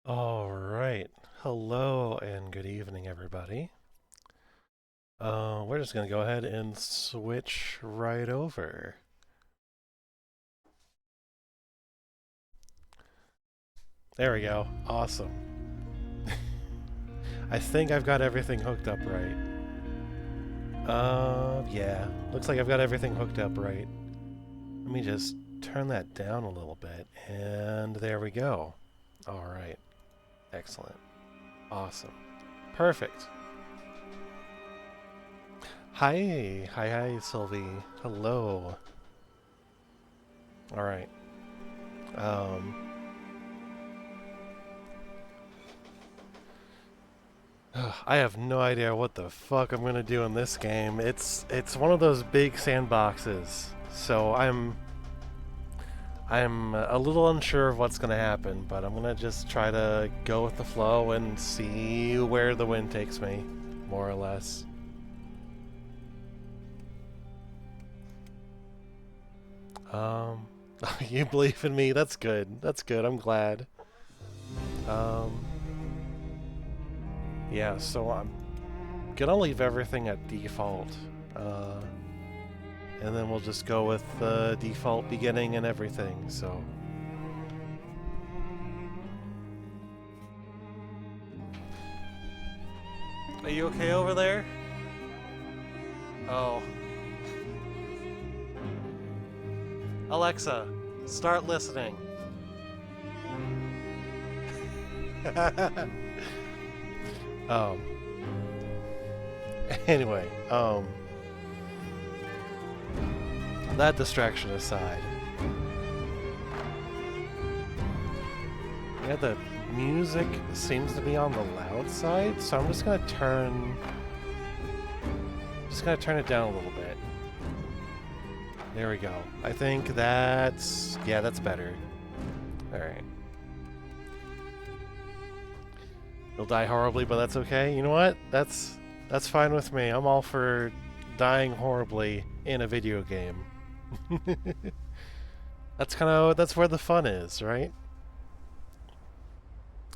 All right. Hello and good evening, everybody. We're just going to go ahead and switch right over. There we go. Awesome. I think I've got everything hooked up right. Yeah. Looks like I've got everything hooked up right. Let me just turn that down a little bit. And there we go. All right. Excellent. Awesome. Perfect. Hi. Hi, Sylvie. Hello. All right. Um, I have no idea what the fuck I'm gonna do in this game. It's one of those big sandboxes, so I'm a little unsure of what's gonna happen, but I'm gonna just try to go with the flow and see where the wind takes me, more or less. Um, you believe in me? That's good. That's good. I'm glad. Um, yeah. So I'm gonna leave everything at default. Uh, and then we'll just go with the default beginning and everything, so. Are you okay over there? Oh. Alexa, start listening. um. Anyway, that distraction aside. Yeah, the music seems to be on the loud side, so I'm just gonna turn it down a little bit. There we go. I think that's better. Alright. You'll die horribly, but that's okay. You know what? That's fine with me. I'm all for dying horribly in a video game. That's where the fun is, right?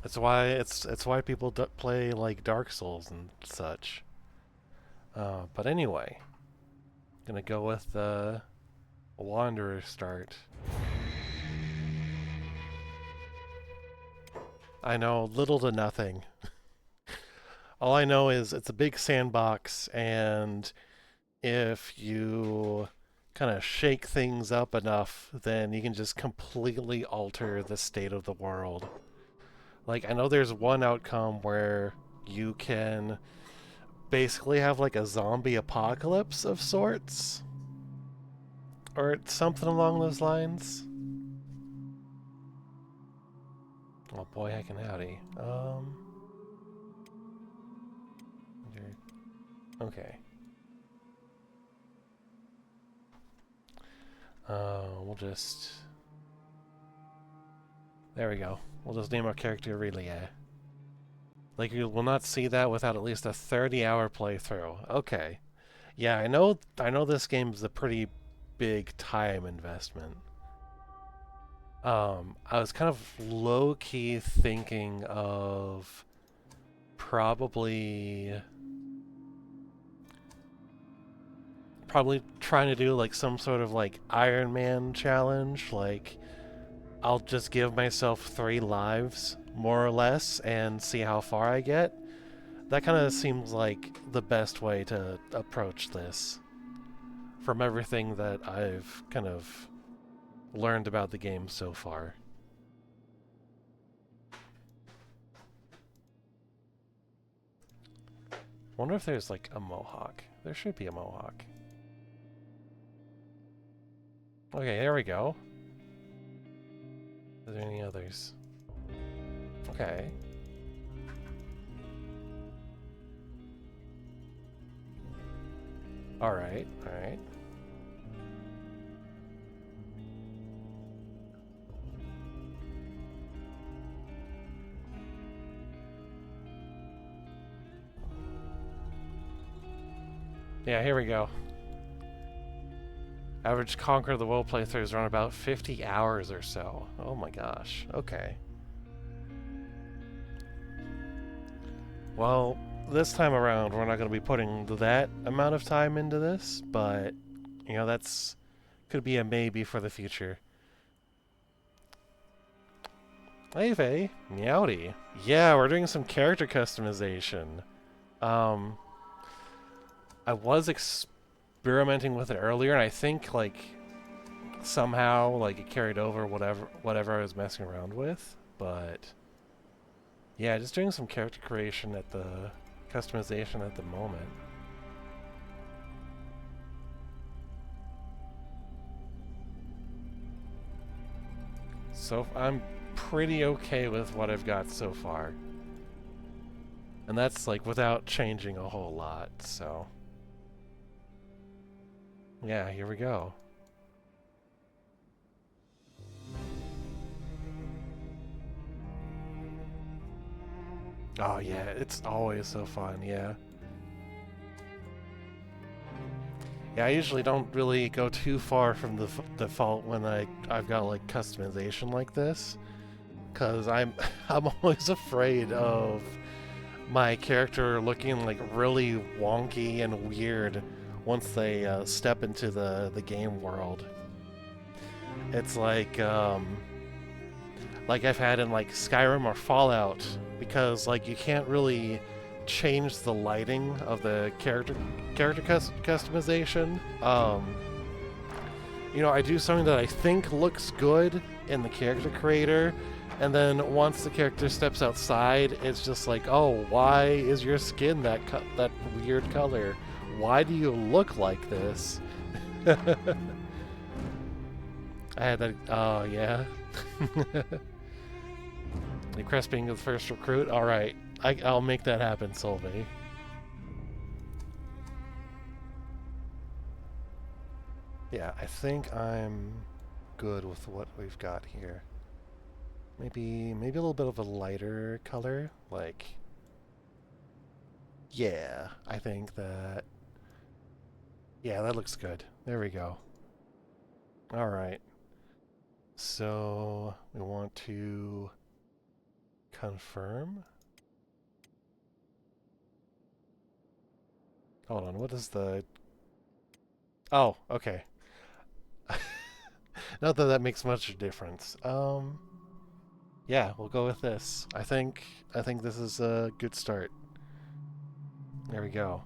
It's why people play like Dark Souls and such. But anyway, gonna go with the Wanderer start. I know little to nothing. All I know is it's a big sandbox, and if you kind of shake things up enough, then you can just completely alter the state of the world. Like, I know there's one outcome where you can basically have like a zombie apocalypse of sorts, or something along those lines. Oh boy, heck and howdy. Okay. We'll just. There we go. We'll just name our character Relia. Like, you will not see that without at least a 30-hour playthrough. Okay. Yeah, I know this game is a pretty big time investment. I was kind of low-key thinking of probably probably trying to do like some sort of like Iron Man challenge. Like, I'll just give myself 3 lives, more or less, and see how far I get. That kind of seems like the best way to approach this from everything that I've kind of learned about the game so far. Wonder if there's like a mohawk. There should be a mohawk. Okay, there we go. Are there any others? Okay. Alright, alright. Yeah, here we go. Average Conquer the World playthroughs run about 50 hours or so. Oh my gosh. Okay. Well, this time around, we're not going to be putting that amount of time into this, but, you know, that's could be a maybe for the future. Hey, Faye. Meowdy. Yeah, we're doing some character customization. Um, I was experimenting with it earlier, and I think, like, somehow, like, it carried over whatever I was messing around with, but... Yeah, just doing some character creation at the customization at the moment. So I'm pretty okay with what I've got so far. And that's like without changing a whole lot, so. Yeah, here we go. Oh yeah, it's always so fun, yeah. Yeah, I usually don't really go too far from the default when I've got like customization like this, cuz I'm always afraid of my character looking like really wonky and weird once they step into the game world. It's like I've had in like Skyrim or Fallout, because like you can't really change the lighting of the character customization. You know, I do something that I think looks good in the character creator, and then once the character steps outside, it's just like, oh, why is your skin that weird color? Why do you look like this? I had that. Oh yeah. Crest being the first recruit. All right, I'll make that happen, Solvay. Yeah, I think I'm good with what we've got here. Maybe a little bit of a lighter color, like. Yeah, I think that. Yeah, that looks good. There we go. All right. So we want to confirm. Hold on. What is the? Oh, okay. Not that that makes much difference. Yeah, we'll go with this. I think this is a good start. There we go.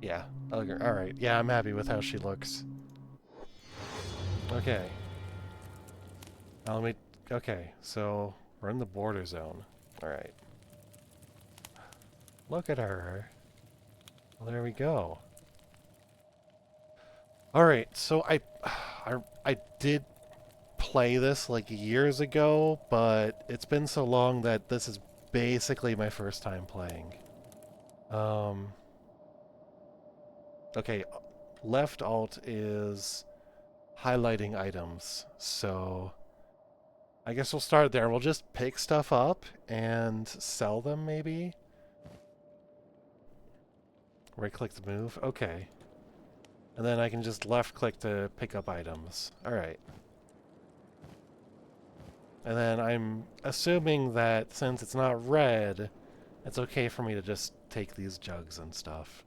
Yeah. All right. Yeah, I'm happy with how she looks. Okay. Now let me. Okay, so we're in the border zone. All right. Look at her. Well, there we go. All right. So I did play this like years ago, but it's been so long that this is basically my first time playing. Um. Okay. Left alt is highlighting items. So I guess we'll start there. We'll just pick stuff up and sell them, maybe? Right-click to move? Okay. And then I can just left-click to pick up items. Alright. And then I'm assuming that since it's not red, it's okay for me to just take these jugs and stuff.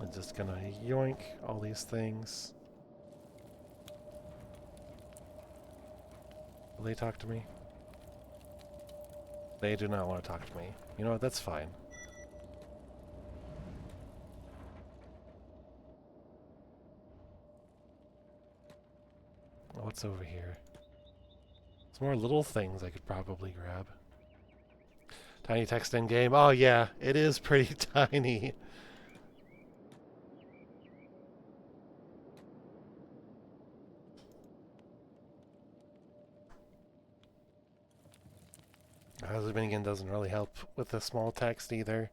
I'm just gonna yoink all these things. Will they talk to me? They do not want to talk to me. You know what? That's fine. What's over here? There's more little things I could probably grab. Tiny text in game. Oh yeah, it is pretty tiny. Zooming in doesn't really help with the small text either.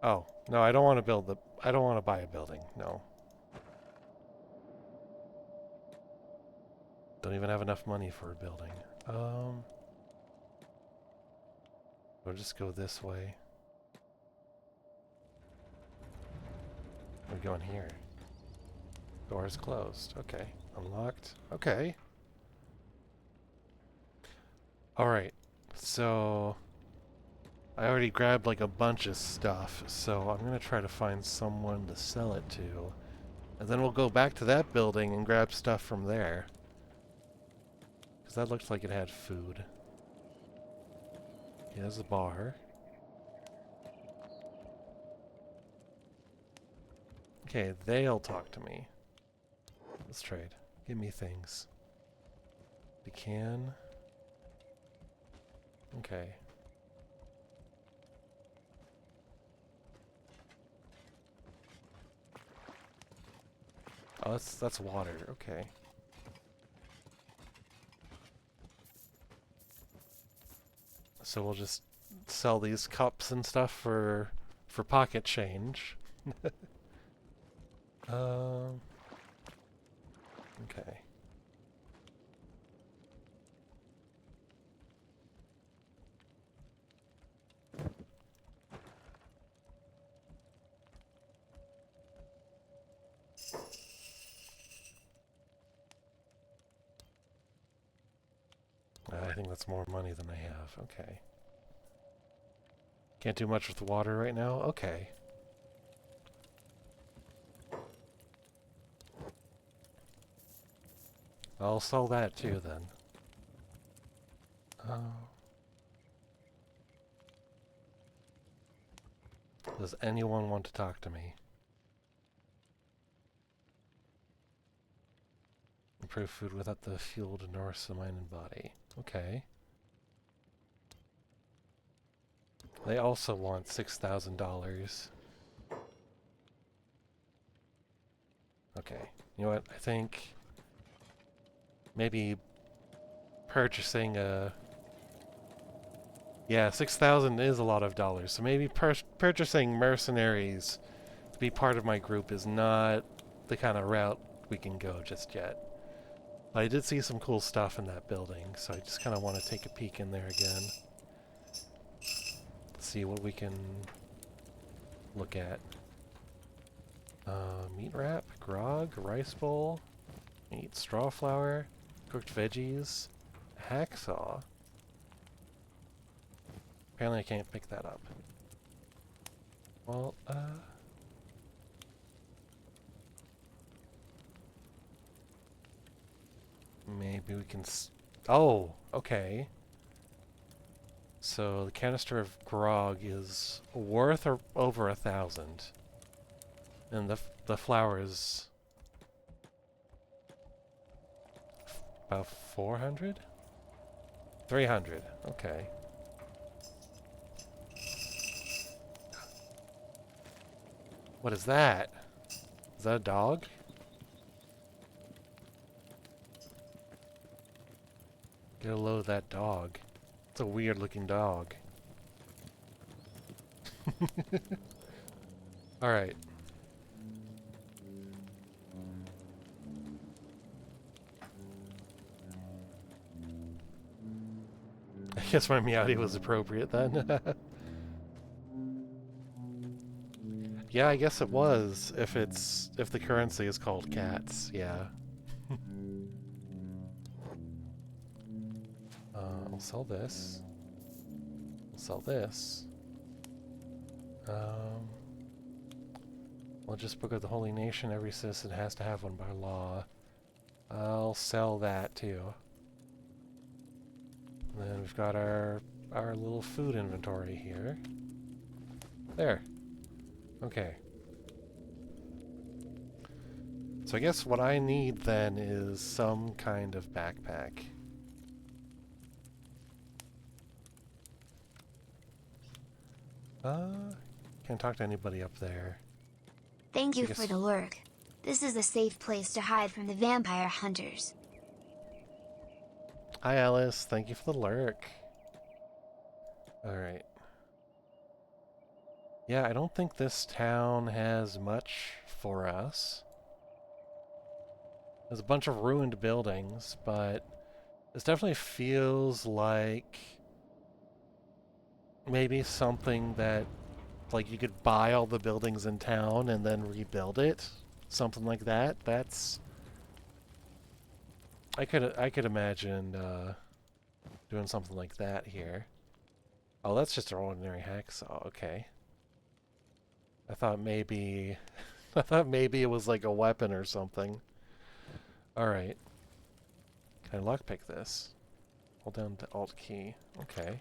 Oh, no, I don't want to build the... I don't want to buy a building, no. Don't even have enough money for a building. Um... We'll just go this way. We're going here. Door's closed. Okay. Unlocked. Okay. Alright. So I already grabbed like a bunch of stuff, so I'm gonna try to find someone to sell it to. And then we'll go back to that building and grab stuff from there. Because that looked like it had food. Yeah, there's a bar. Okay, they'll talk to me. Let's trade. Give me things. We can. Okay. Oh, that's water. Okay. So we'll just sell these cups and stuff for pocket change. Um. Okay. I think that's more money than I have. Okay. Can't do much with the water right now? Okay. I'll sell that too then. Does anyone want to talk to me? Improve food without the fuel to nourish the mind and body. Okay. They also want $6,000. Okay. You know what? I think maybe purchasing a... Yeah, 6,000 is a lot of dollars. So maybe purchasing mercenaries to be part of my group is not the kind of route we can go just yet. But I did see some cool stuff in that building, so I just kind of want to take a peek in there again. See what we can look at. Meat wrap, grog, rice bowl, meat, straw flour, cooked veggies, hacksaw. Apparently I can't pick that up. Well, maybe we can oh, okay. So the canister of grog is worth over 1,000. And the flour is about 400? 300, okay. What is that? Is that a dog? Get a load of that dog. It's a weird looking dog. Alright. I guess my Meowdy was appropriate then. Yeah, I guess it was. If the currency is called cats, yeah. I'll sell this. I'll sell this. We'll just book of the Holy Nation. Every citizen has to have one by law. I'll sell that too. And then we've got our little food inventory here. There. Okay. So I guess what I need then is some kind of backpack. Can't talk to anybody up there. Thank you for the lurk. This is a safe place to hide from the vampire hunters. Hi Alice, thank you for the lurk. Alright. Yeah, I don't think this town has much for us. There's a bunch of ruined buildings, but this definitely feels like maybe something that, like, you could buy all the buildings in town and then rebuild it. Something like that. That's... I could imagine doing something like that here. Oh, that's just an ordinary hacksaw. Okay. I thought maybe... I thought maybe it was like a weapon or something. Alright. Can I lockpick this? Hold down the Alt key. Okay.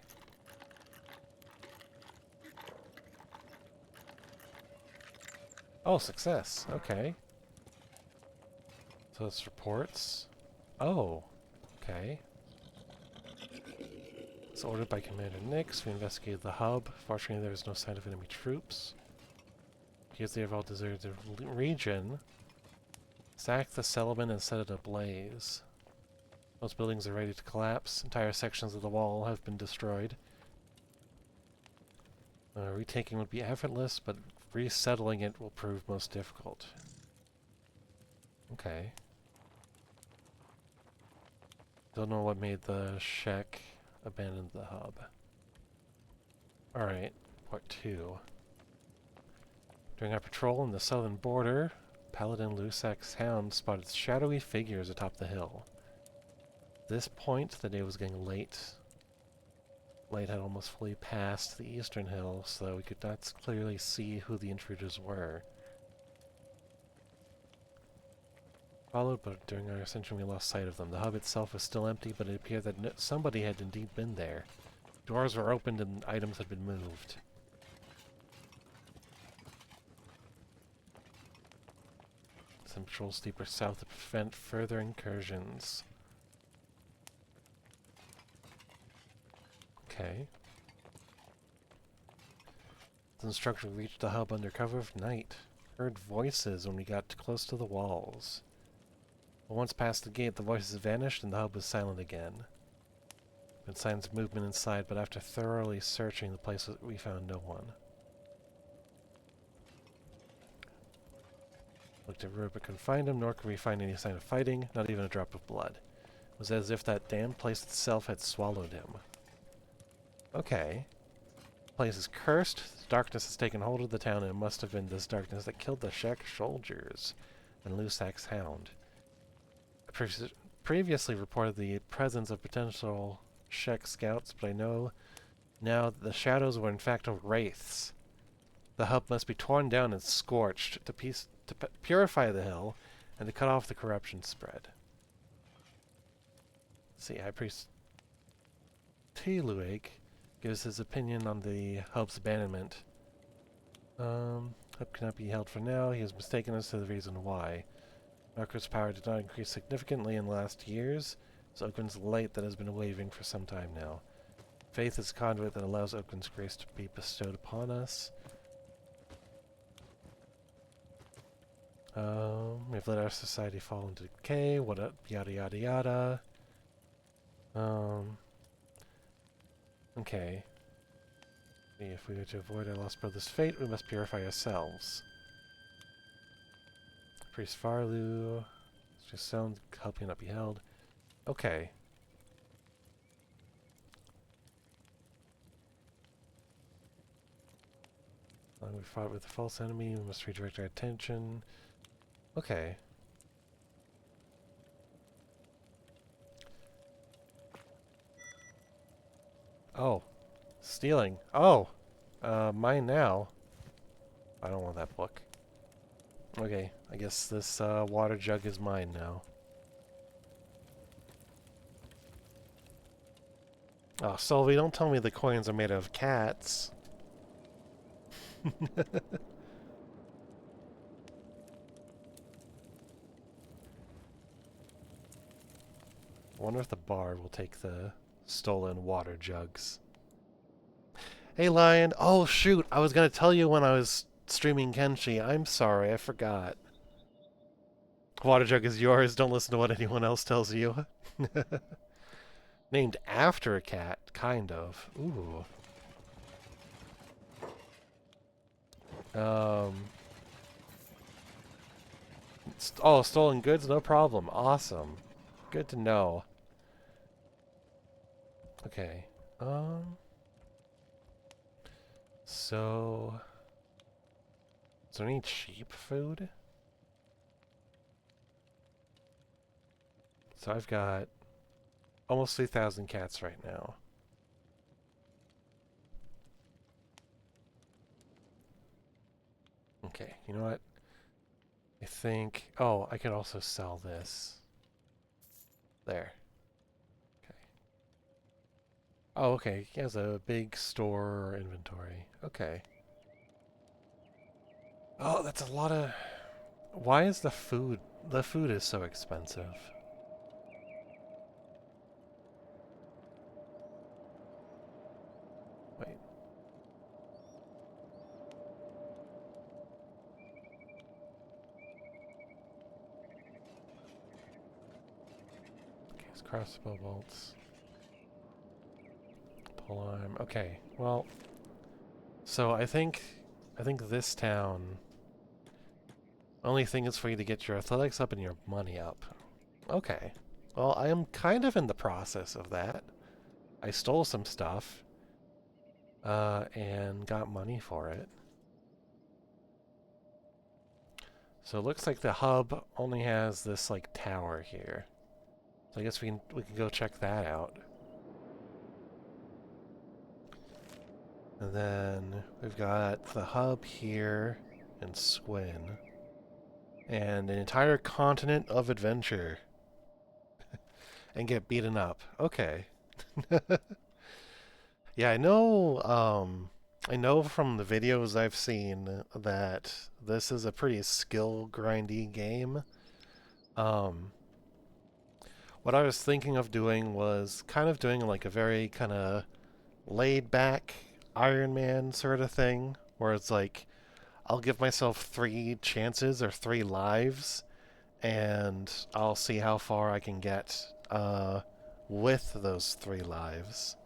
Oh, success. Okay. So it's reports. Oh. Okay. It's ordered by Commander Nix. We investigated the hub. Fortunately, there was no sign of enemy troops. Because they have all deserted the region. Sack the settlement and set it ablaze. Most buildings are ready to collapse. Entire sections of the wall have been destroyed. Retaking would be effortless, but resettling it will prove most difficult. Okay. Don't know what made the Shek abandon the hub. Alright, part 2. During our patrol on the southern border, Paladin Lusak's hound spotted shadowy figures atop the hill. At this point, the day was getting late. Light had almost fully passed the eastern hill, so we could not clearly see who the intruders were. Followed, but during our ascension we lost sight of them. The hub itself was still empty, but it appeared that somebody had indeed been there. Doors were opened and items had been moved. Some patrols deeper south to prevent further incursions. Okay. The instructor reached the hub under cover of night. Heard voices when we got close to the walls. But once past the gate, the voices vanished and the hub was silent again. Been signs of movement inside, but after thoroughly searching the place, we found no one. Looked everywhere but couldn't find him, nor could we find any sign of fighting, not even a drop of blood. It was as if that damned place itself had swallowed him. Okay. The place is cursed. Darkness has taken hold of the town, and it must have been this darkness that killed the Shek soldiers and Lusak's hound. I previously reported the presence of potential Shek scouts, but I know now that the shadows were in fact wraiths. The hub must be torn down and scorched to purify the hill and to cut off the corruption spread. Let's see, High Priest Tiluig gives his opinion on the hub's abandonment. Hub cannot be held for now. He has mistaken us to the reason why. Narco's power did not increase significantly in the last years. It's Oaken's light that has been waving for some time now. Faith is a conduit that allows Oaken's grace to be bestowed upon us. We've let our society fall into decay. What up? Yada yada yada. Okay. If we are to avoid our lost brother's fate, we must purify ourselves. Priest Farlu. Just sound helping not be held. Okay. We fought with a false enemy. We must redirect our attention. Okay. Oh. Stealing. Oh! Mine now. I don't want that book. Okay, I guess this water jug is mine now. Oh, Sylvie, don't tell me the coins are made of cats. I wonder if the bard will take the stolen water jugs. Hey, Lion. Oh, shoot. I was going to tell you when I was streaming Kenshi. I'm sorry. I forgot. Water jug is yours. Don't listen to what anyone else tells you. Named after a cat. Kind of. Ooh. Oh, stolen goods? No problem. Awesome. Good to know. Okay. So, is there any cheap food? So I've got almost 3,000 cats right now. Okay, you know what? I think... Oh, I could also sell this. There. Okay. Oh, okay. He has a big store inventory. Okay. Oh, that's a lot of... Why is the food... The food is so expensive. Wait. Okay, it's crossbow bolts. Polearm. Okay, well... So I think this town... Only thing is for you to get your athletics up and your money up. Okay. Well, I am kind of in the process of that. I stole some stuff. And got money for it. So it looks like the hub only has this like tower here. So I guess we can go check that out. And then we've got the hub here in Squin. And an entire continent of adventure. And get beaten up. Okay. Yeah, I know from the videos I've seen that this is a pretty skill grindy game. Um, what I was thinking of doing was kind of doing like a very kind of laid back Iron Man sort of thing, where it's like I'll give myself 3 chances or 3 lives, and I'll see how far I can get with those 3 lives.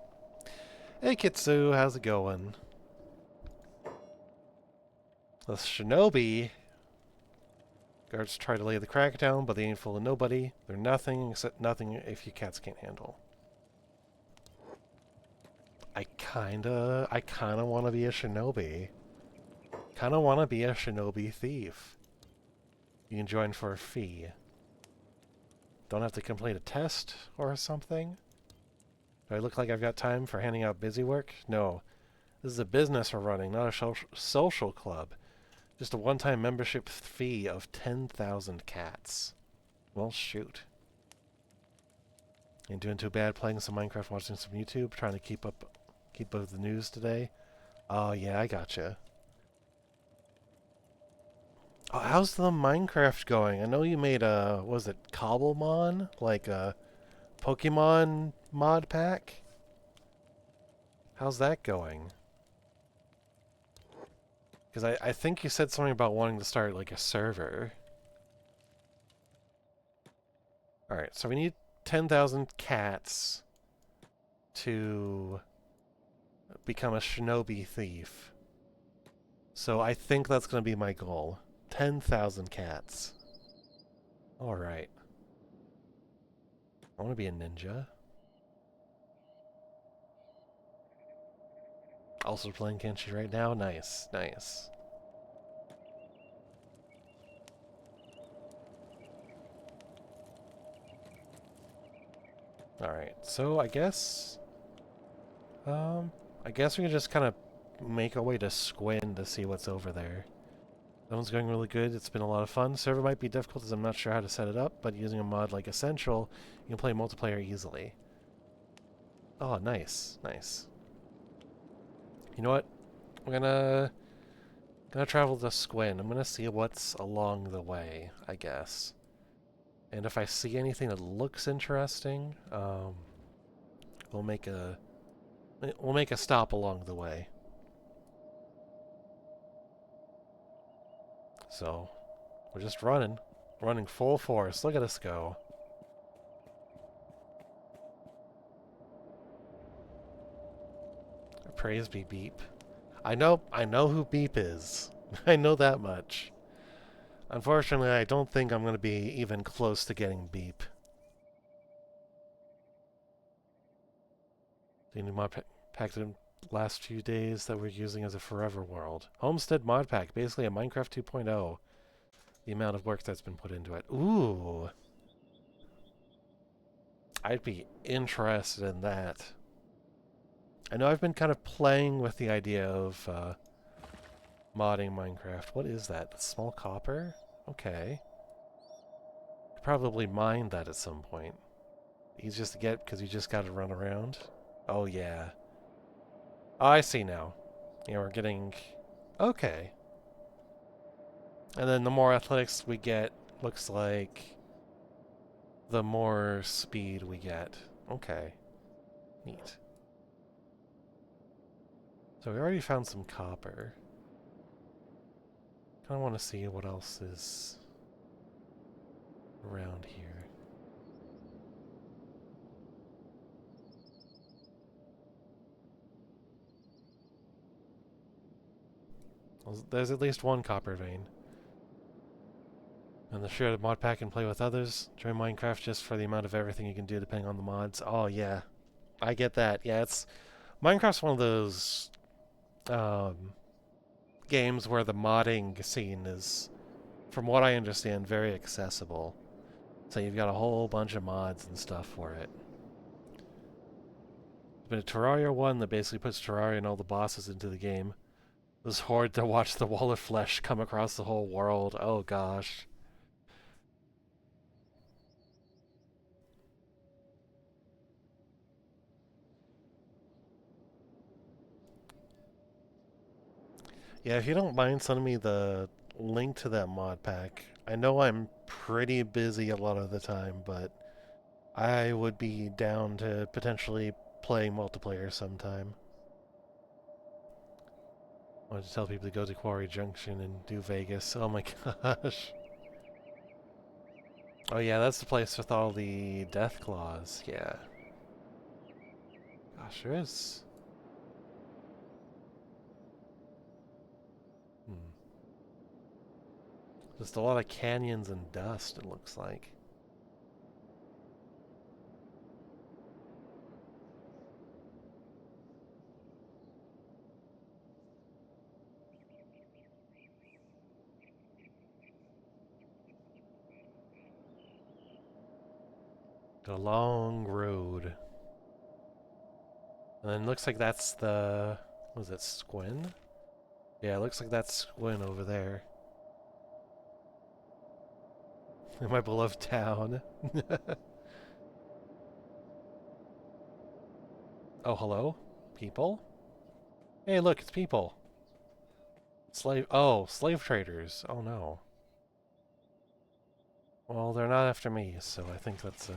Hey Kitsu, how's it going? The shinobi guards try to lay the crack down, but they ain't full of nobody. They're nothing except nothing if you cats can't handle. I kinda want to be a shinobi. Kinda want to be a shinobi thief. You can join for a fee. Don't have to complete a test or something? Do I look like I've got time for handing out busy work? No. This is a business we're running, not a social club. Just a one-time membership fee of 10,000 cats. Well, shoot. Ain't doing too bad playing some Minecraft, watching some YouTube, trying to keep up with the news today. Oh, yeah, I gotcha. Oh, how's the Minecraft going? I know you made a, was it Cobblemon? Like a Pokemon mod pack? How's that going? Because I think you said something about wanting to start like a server. Alright, so we need 10,000 cats to become a shinobi thief. So I think that's going to be my goal. 10,000 cats. Alright. I want to be a ninja. Also playing Kenshi right now. Nice, nice. Alright, so I guess we can just kind of make our way to Squin to see what's over there. That one's going really good. It's been a lot of fun. Server might be difficult as I'm not sure how to set it up, but using a mod like Essential, you can play multiplayer easily. Oh, nice, nice. You know what? I'm gonna travel to Squin. I'm gonna see what's along the way, I guess. And if I see anything that looks interesting, we'll make a stop along the way. So, we're just running full force. Look at us go. Praise be Beep. I know who Beep is. I know that much. Unfortunately, I don't think I'm going to be even close to getting Beep. Do you need more packed in? last few days that we're using as a forever world. Homestead mod pack, basically a Minecraft 2.0. The amount of work that's been put into it. Ooh. I'd be interested in that. I know I've been kind of playing with the idea of modding Minecraft. What is that? Small copper? Okay. Could probably mine that at some point. Easy just to get because you just got to run around. Oh, yeah. Oh, I see now. Yeah, we're getting... Okay. And then the more athletics we get, looks like the more speed we get. Okay. Neat. So we already found some copper. Kind of want to see what else is around here. Well, there's at least one copper vein. And the shared mod pack and play with others. Join Minecraft just for the amount of everything you can do depending on the mods. Oh yeah, I get that. Yeah, it's Minecraft's one of those um, games where the modding scene is, from what I understand, very accessible. So you've got a whole bunch of mods and stuff for it. There's been a Terraria one that basically puts Terraria and all the bosses into the game. It was hard to watch the wall of flesh come across the whole world. Oh gosh. Yeah, if you don't mind sending me the link to that mod pack. I know I'm pretty busy a lot of the time, but I would be down to potentially play multiplayer sometime. I wanted to tell people to go to Quarry Junction and do Vegas. Oh my gosh. Oh yeah, that's the place with all the death claws. Yeah. Gosh, there is. Hmm. Just a lot of canyons and dust, it looks like. A long road. And then it looks like that's the... Was it Squin? Yeah, it looks like that's Squin over there. In my beloved town. Oh, hello? People? Hey, look, it's people. Slave traders. Oh no. Well, they're not after me, so I think it's a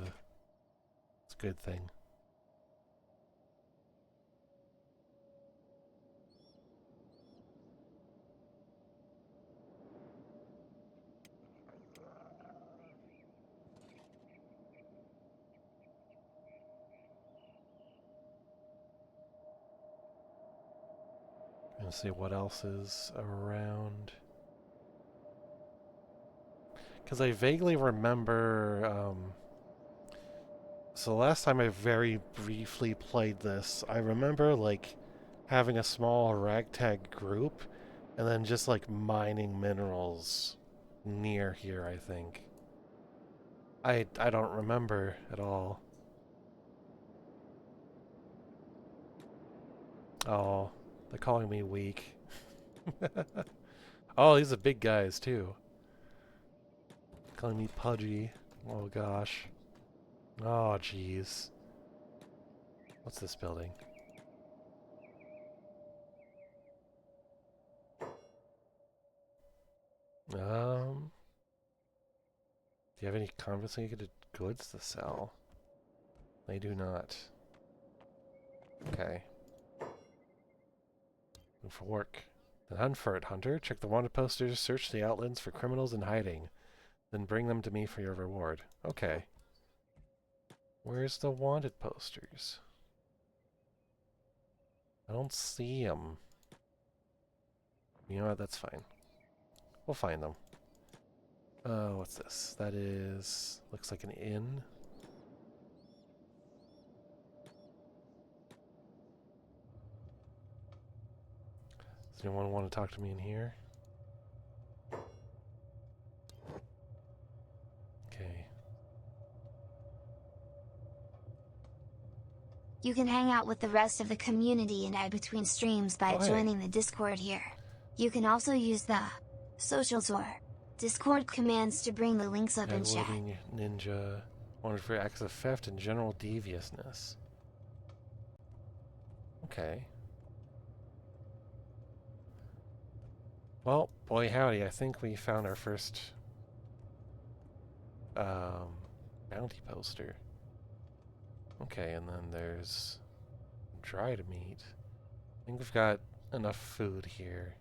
good thing. Let's see what else is around. Because I vaguely remember, so the last time I very briefly played this, I remember, like, having a small ragtag group, and then just, like, mining minerals near here, I think. I don't remember at all. Oh, they're calling me weak. Oh, these are big guys, too. Calling me pudgy. Oh, gosh. Oh, jeez. What's this building? Do you have any confiscated goods to sell? They do not. Okay. Move for work. Then hunt for it, hunter. Check the wanted posters, search the outlets for criminals in hiding. Then bring them to me for your reward. Okay. Where's the wanted posters? I don't see them. You know what? That's fine. We'll find them. Oh, what's this? That is... looks like an inn. Does anyone want to talk to me in here? Okay. You can hang out with the rest of the community and add between streams by Oh, hey. joining the Discord here. You can also use the Socials or Discord commands to bring the links up in chat. Loading ninja. Wanted for acts of theft and general deviousness. Okay. Well, boy howdy, I think we found our first bounty poster. Okay, and then there's dried meat. I think we've got enough food here.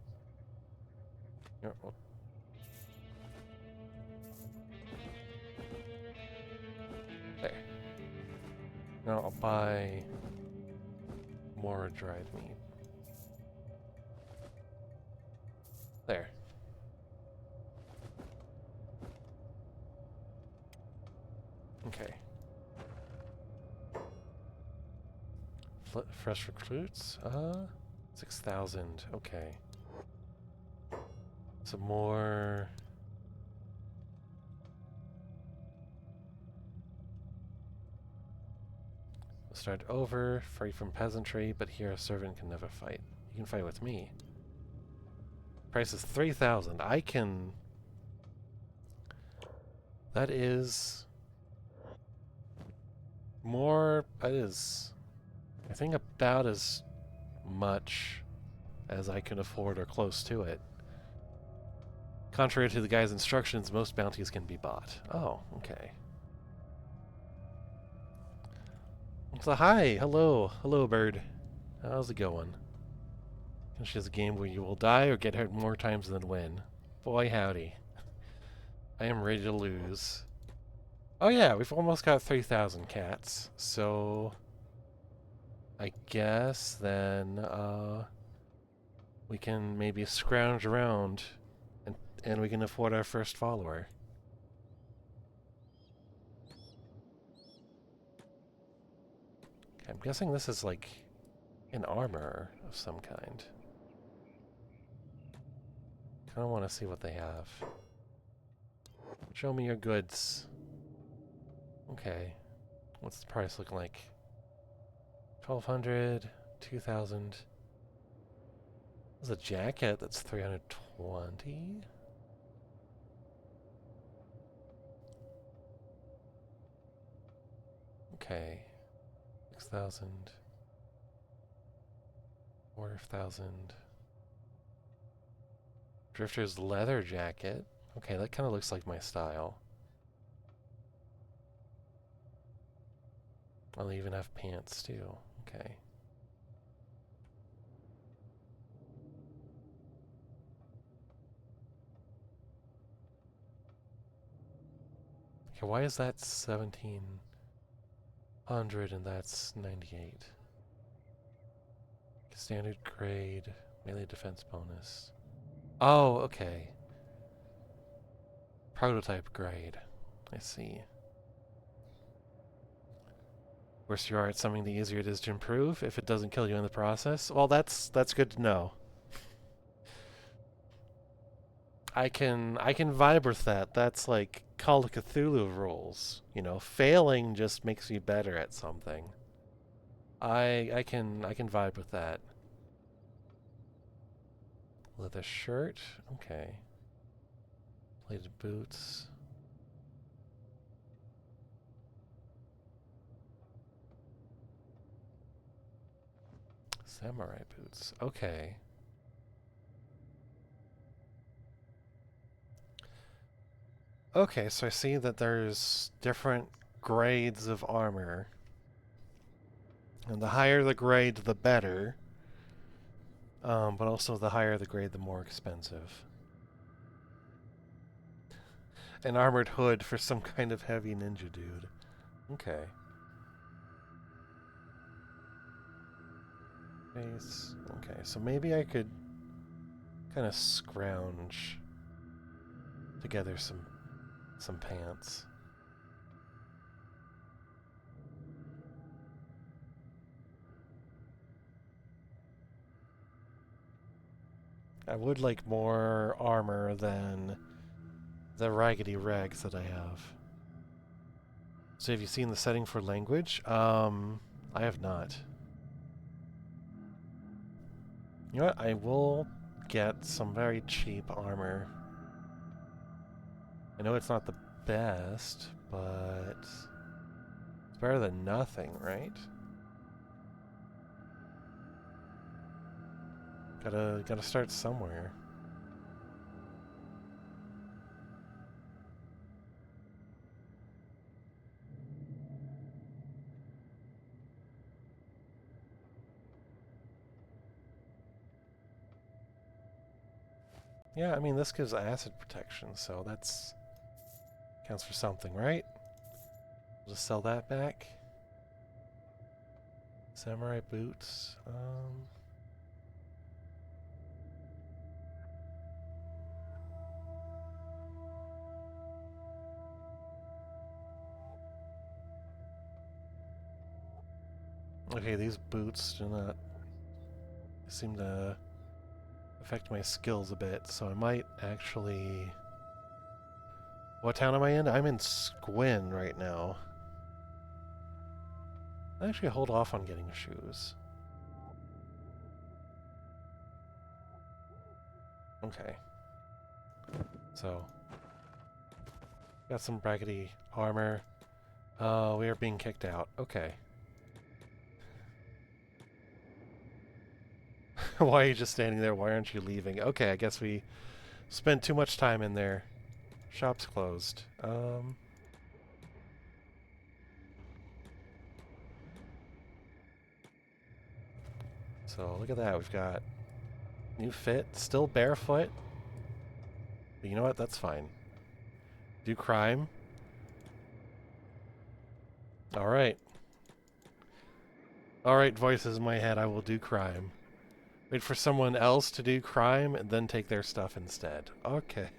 There. Now I'll buy more dried meat. There. Okay. Fresh recruits? 6,000. Okay. Some more. We'll start over, free from peasantry, but here a servant can never fight. You can fight with me. Price is 3,000. I can... That is... more... That is... I think about as much as I can afford or close to it. Contrary to the guy's instructions, most bounties can be bought. Oh, okay. So hi, hello bird. How's it going? Kenshi is a game where you will die or get hurt more times than win. Boy howdy. I am ready to lose. Oh yeah, we've almost got 3,000 cats, so... I guess then, we can maybe scrounge around and we can afford our first follower. Okay, I'm guessing this is like an armor of some kind. Kinda wanna see what they have. Show me your goods. Okay. What's the price looking like? 1,200, 2,000. There's a jacket that's 320. Okay. 6,000. 4,000. Drifter's leather jacket. Okay, that kind of looks like my style. I'll even have pants too. Okay. Okay, why is that 1,700 and that's 98? Standard grade, melee defense bonus. Oh, okay. Prototype grade. I see. Worse you are at something, the easier it is to improve if it doesn't kill you in the process. Well, that's good to know. I can vibe with that. That's like Call of Cthulhu rules. You know, failing just makes you better at something. I can vibe with that. Leather shirt, okay. Plated boots. Samurai boots, okay. Okay, so I see that there's different grades of armor. And the higher the grade, the better. But also the higher the grade, the more expensive. An armored hood for some kind of heavy ninja dude. Okay. Face. Okay, so maybe I could kind of scrounge together some pants. I would like more armor than the raggedy rags that I have. So have you seen the setting for language? I have not. You know what? I will get some very cheap armor. I know it's not the best, but it's better than nothing, right? Gotta start somewhere. Yeah, I mean this gives acid protection, so that's counts for something, right? We'll just sell that back. Samurai boots. Okay, these boots do not seem to affect my skills a bit, so I might actually... What town am I in? I'm in Squin right now. I'll actually hold off on getting shoes. Okay. So, got some brackety armor. We are being kicked out. Okay. Why are you just standing there? Why aren't you leaving? Okay, I guess we spent too much time in there. Shop's closed. So look at that. We've got new fit, still barefoot. But you know what? That's fine. Do crime. All right. All right, voices in my head. I will do crime. Wait for someone else to do crime and then take their stuff instead. Okay.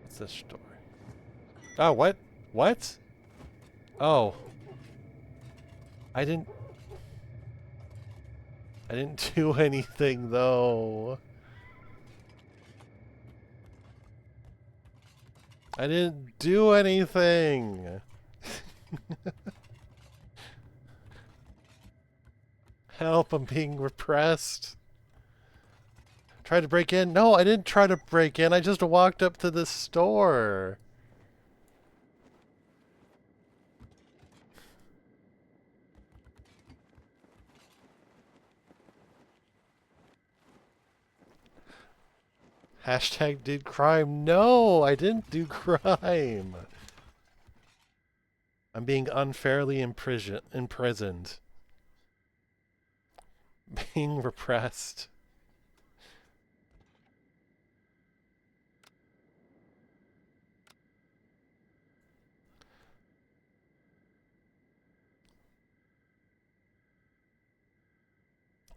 What's this store? Oh, what? What? Oh. I didn't... I didn't do anything, though. I didn't do anything. Help, I'm being repressed. Tried to break in? No, I didn't try to break in. I just walked up to the store. Hashtag did crime. No, I didn't do crime. I'm being unfairly imprisoned. Being repressed.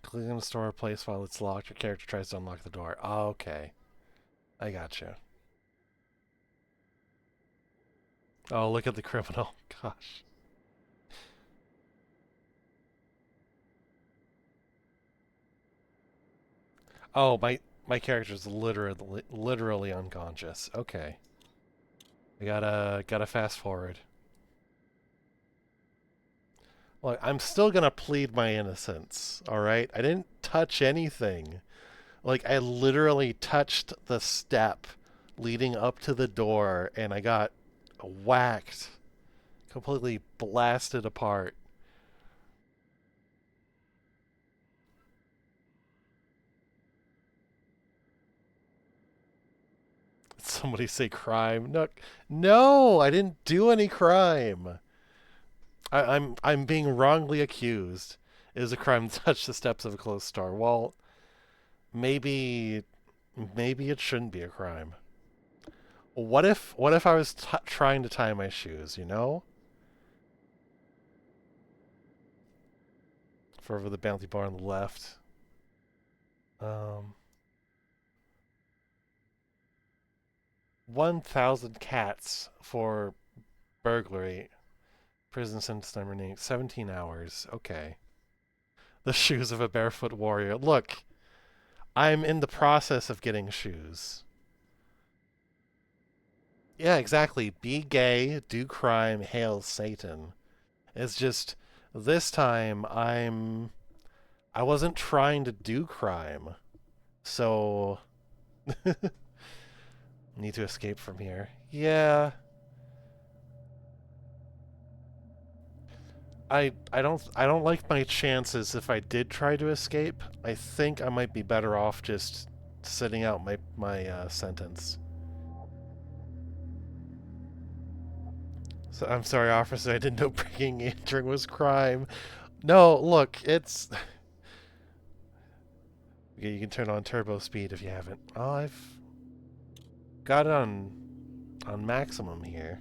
Click on the store place while it's locked. Your character tries to unlock the door. Oh, okay. I gotcha. Oh, look at the criminal. Gosh. Oh, my character's literally unconscious. Okay. I gotta fast forward. Look, I'm still gonna plead my innocence, alright? I didn't touch anything. Like, I literally touched the step leading up to the door, and I got whacked. Completely blasted apart. Somebody say crime. No, no, I didn't do any crime. I'm being wrongly accused. It is a crime to touch the steps of a closed store. Well, maybe it shouldn't be a crime. What if I was trying to tie my shoes, you know? For over the bounty bar on the left. Um 1,000 cats for burglary. Prison sentence time remaining 17 hours. Okay. The shoes of a barefoot warrior. Look, I'm in the process of getting shoes. Yeah, exactly. Be gay, do crime, hail Satan. It's just this time I wasn't trying to do crime. So need to escape from here. Yeah. I don't like my chances if I did try to escape. I think I might be better off just sitting out my sentence. So I'm sorry, officer. I didn't know breaking and entering was crime. No, look, it's okay, you can turn on turbo speed if you haven't. Oh, I've got it on maximum here.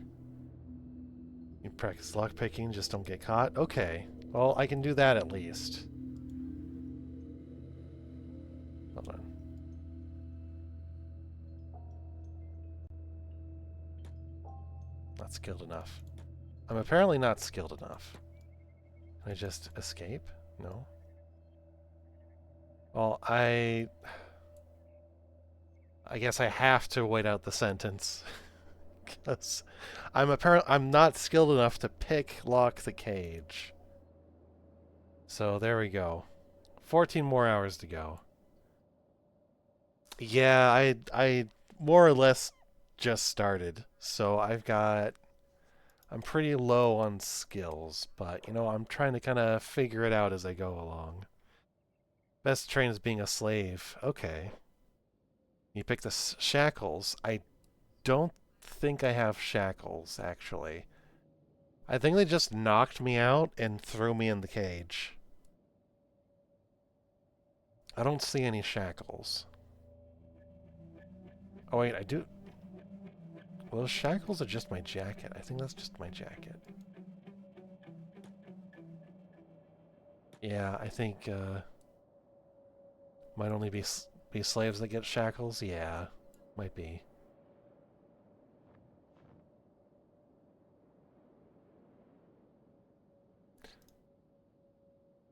You practice lockpicking, just don't get caught. Okay, well I can do that at least. Hold on. Not skilled enough. I'm apparently not skilled enough. Can I just escape? No. Well, I guess I have to wait out the sentence because I'm not skilled enough to lock the cage. So there we go. 14 more hours to go. Yeah, I more or less just started. So I'm pretty low on skills, but I'm trying to kind of figure it out as I go along. Best train is being a slave. Okay. You pick the shackles. I don't think I have shackles, actually. I think they just knocked me out and threw me in the cage. I don't see any shackles. Oh wait, I do. Well, those shackles are just my jacket. I think that's just my jacket. Yeah, I think might only be slaves that get shackles. Yeah, might be.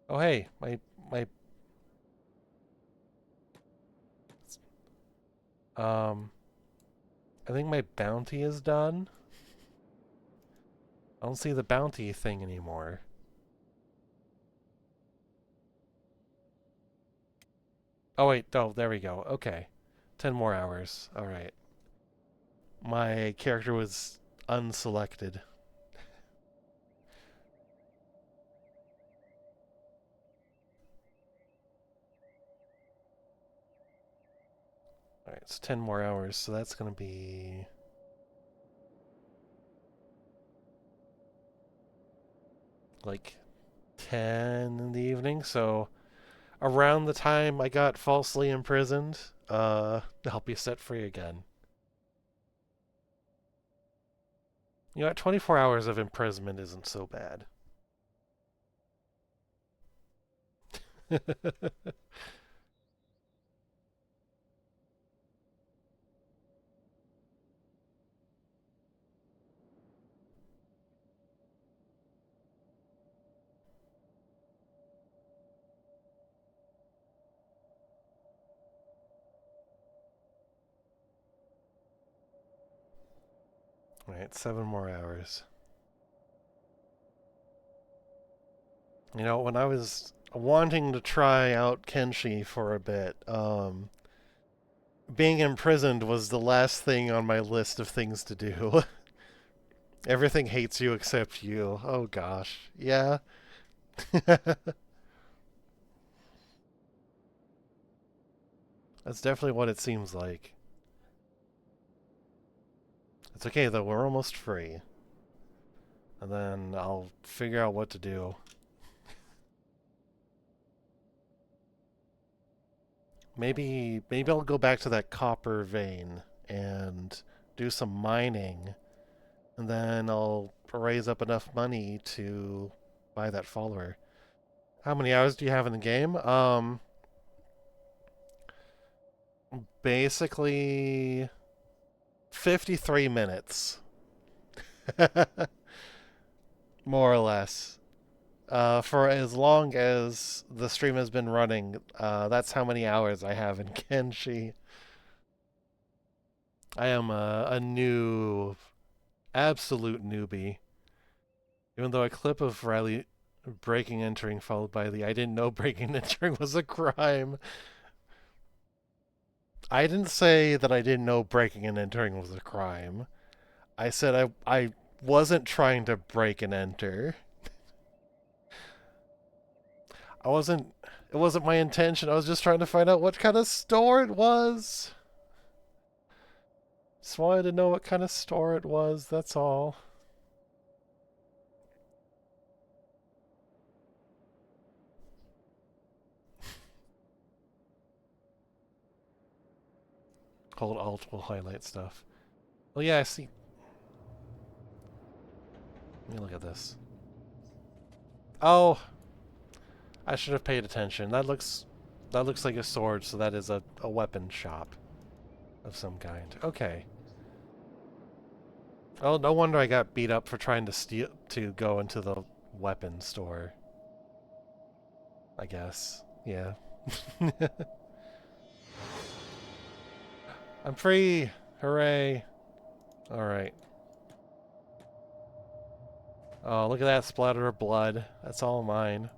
Oh hey, my um I think my bounty is done. I don't see the bounty thing anymore. Oh wait, oh, there we go. Okay. 10 more hours. Alright. My character was unselected. Alright, it's 10 more hours, so that's gonna be like 10 in the evening, so around the time I got falsely imprisoned, I'll be set free again. 24 hours of imprisonment isn't so bad. Alright, 7 more hours. When I was wanting to try out Kenshi for a bit, being imprisoned was the last thing on my list of things to do. Everything hates you except you. Oh gosh. Yeah. That's definitely what it seems like. It's okay though, we're almost free. And then I'll figure out what to do. Maybe I'll go back to that copper vein and do some mining, and then I'll raise up enough money to buy that follower. How many hours do you have in the game? Basically 53 minutes. More or less. For as long as the stream has been running, that's how many hours I have in Kenshi. I am a new, absolute newbie. Even though a clip of Riley breaking entering followed by the I didn't know breaking entering was a crime. I didn't say that I didn't know breaking and entering was a crime. I said I wasn't trying to break and enter. I wasn't it wasn't my intention. I was just trying to find out what kind of store it was. Just wanted to know what kind of store it was, that's all. Hold Alt will highlight stuff. Oh yeah, I see. Let me look at this. Oh, I should have paid attention. That looks like a sword, so that is a weapon shop of some kind. Okay. Oh, no wonder I got beat up for trying to go into the weapon store. I guess. Yeah. I'm free! Hooray! Alright. Oh, look at that splatter of blood. That's all mine.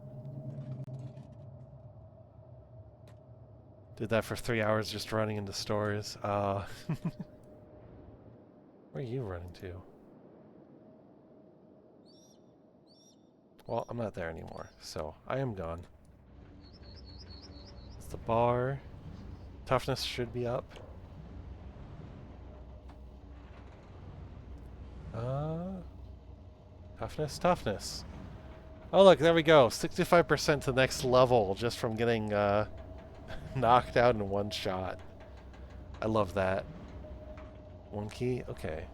Did that for 3 hours just running into stores. Where are you running to? Well, I'm not there anymore, so I am gone. It's the bar. Toughness should be up. Toughness, toughness. Oh look, there we go. 65% to the next level just from getting knocked out in one shot. I love that. One key? Okay.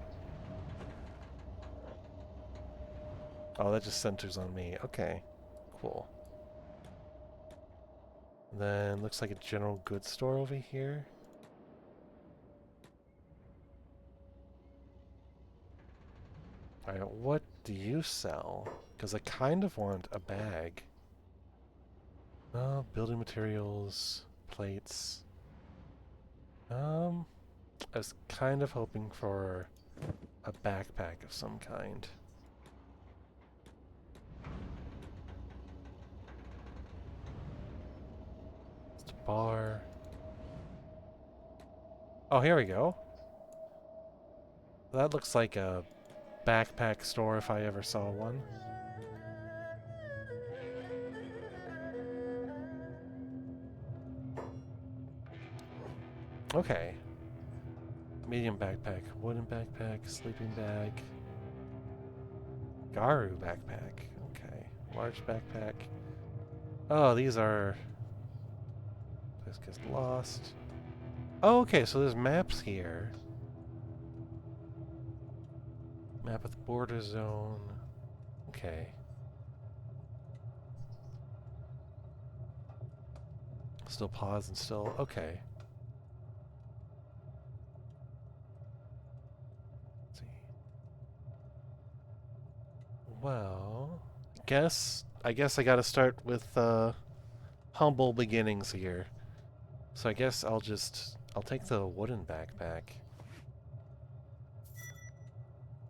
Oh, that just centers on me. Okay. Cool. And then looks like a general goods store over here. Alright, what do you sell? Because I kind of want a bag. Building materials, plates. I was kind of hoping for a backpack of some kind. It's a bar. Oh, here we go. That looks like a backpack store if I ever saw one. Okay. Medium backpack, wooden backpack, sleeping bag. Garu backpack. Okay. Large backpack. Oh, these are... This gets lost. Oh, okay, so there's maps here. Map of the border zone. Okay. Still pause and still... Okay. Let's see. Well... I guess I gotta start with, humble beginnings here. So I guess I'll take the wooden backpack.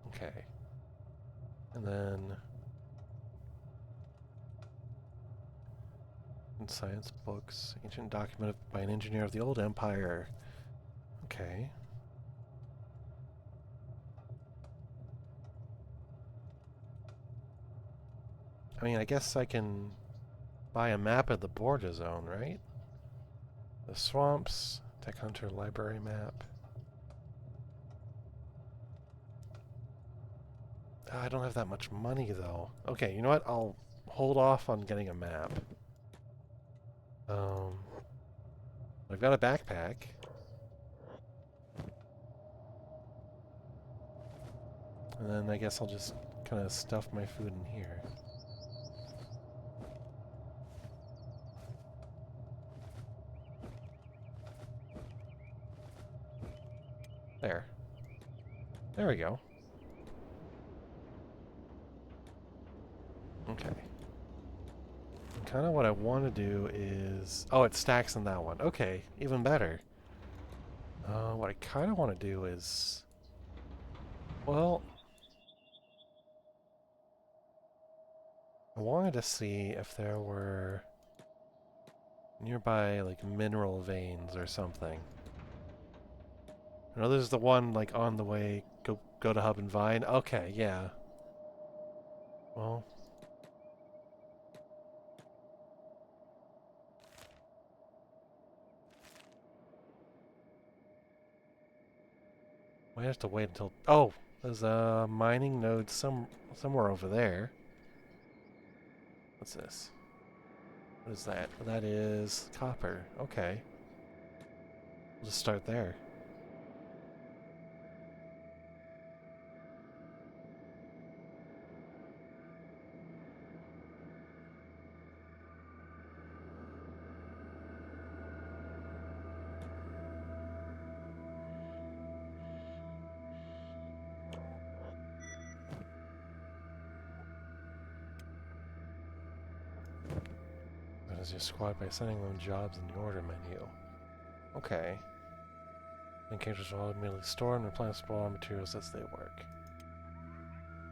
Okay. And then... Science books. Ancient document by an engineer of the old empire. Okay. I mean, I guess I can buy a map of the border zone, right? The swamps. Tech Hunter library map. I don't have that much money, though. Okay, you know what? I'll hold off on getting a map. I've got a backpack. And then I guess I'll just kind of stuff my food in here. There. There we go. Okay. kind of what I want to do is... Oh, it stacks in that one. Okay, even better. What I kind of want to do is... Well... I wanted to see if there were nearby, like, mineral veins or something. I know there's the one, like, on the way, go to Hub and Vine. Okay, yeah. Well... Might have to wait until... Oh! There's a mining node somewhere over there. What's this? What is that? That is copper. Okay. We'll just start there. As your squad by sending them jobs in the order menu. Okay. Encounters will automatically store and replenish raw materials as they work.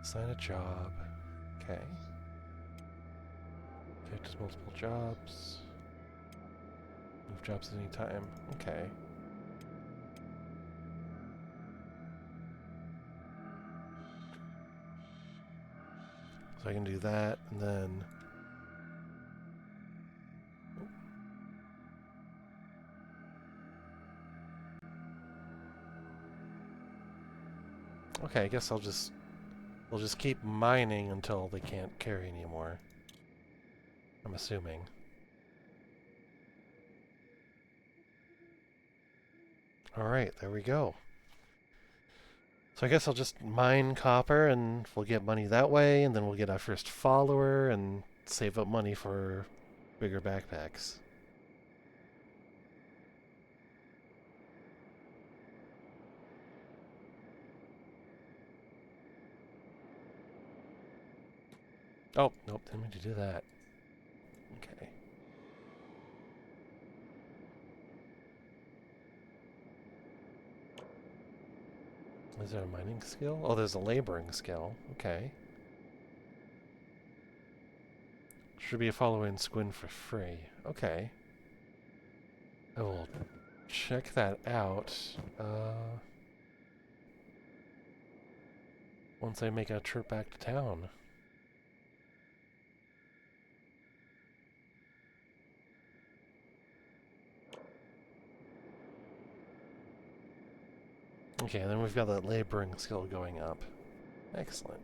Assign a job. Okay. Characters multiple jobs. Move jobs at any time. Okay. So I can do that, and then... Okay, I guess we'll just keep mining until they can't carry anymore. I'm assuming. Alright, there we go. So I guess I'll just mine copper and we'll get money that way, and then we'll get our first follower and save up money for bigger backpacks. Oh, nope, didn't mean to do that. Okay. Is there a mining skill? Oh, there's a laboring skill. Okay. Should be a following Squin for free. Okay. I will check that out. Once I make a trip back to town. Okay, then we've got that laboring skill going up. Excellent.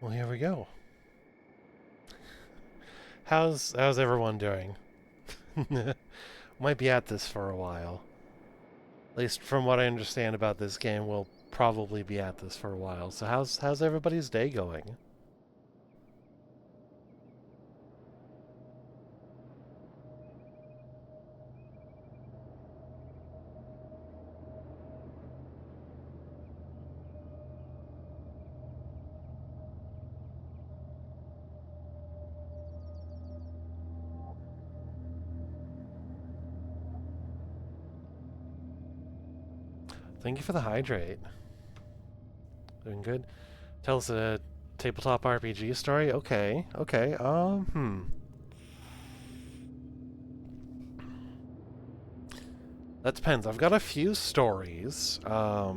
Well, here we go. How's everyone doing? Might be at this for a while. At least from what I understand about this game, we'll probably be at this for a while. So how's everybody's day going? Thank you for the hydrate. Doing good. Tell us a tabletop RPG story. Okay, okay. That depends. I've got a few stories. I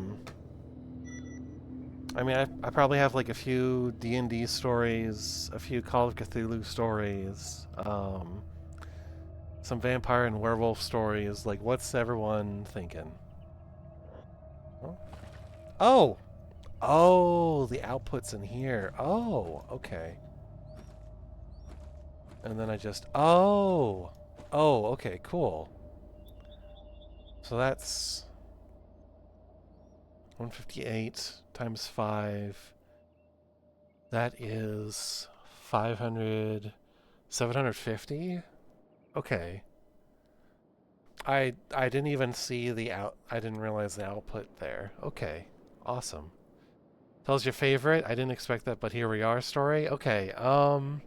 mean, I probably have like a few D&D stories, a few Call of Cthulhu stories, some vampire and werewolf stories. Like, what's everyone thinking? Oh! Oh, the output's in here. Oh, okay. And then I just, oh. Oh, okay, cool. So that's 158 times 5. That is 500, 750. Okay. I didn't even see the out. I didn't realize the output there. Okay. Awesome. Tell us your favorite. I didn't expect that, but here we are story. Okay. Oh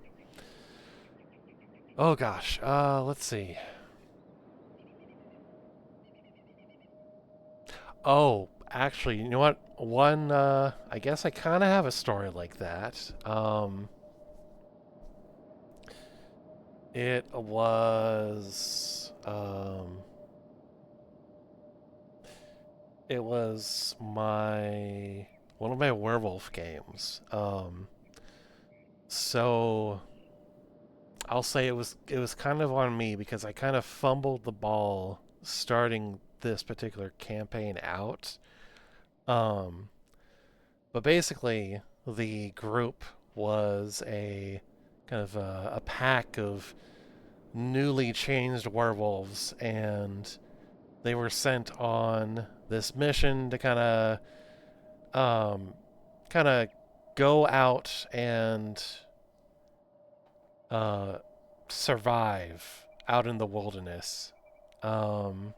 gosh. Let's see. Oh, actually, you know what? One I guess I kind of have a story like that. It was it was my one of my werewolf games. So I'll say it was kind of on me because I kind of fumbled the ball starting this particular campaign out. Um, but basically, the group was a kind of a pack of newly changed werewolves, and they were sent on this mission to um, kind of go out and uh, survive out in the wilderness. Um,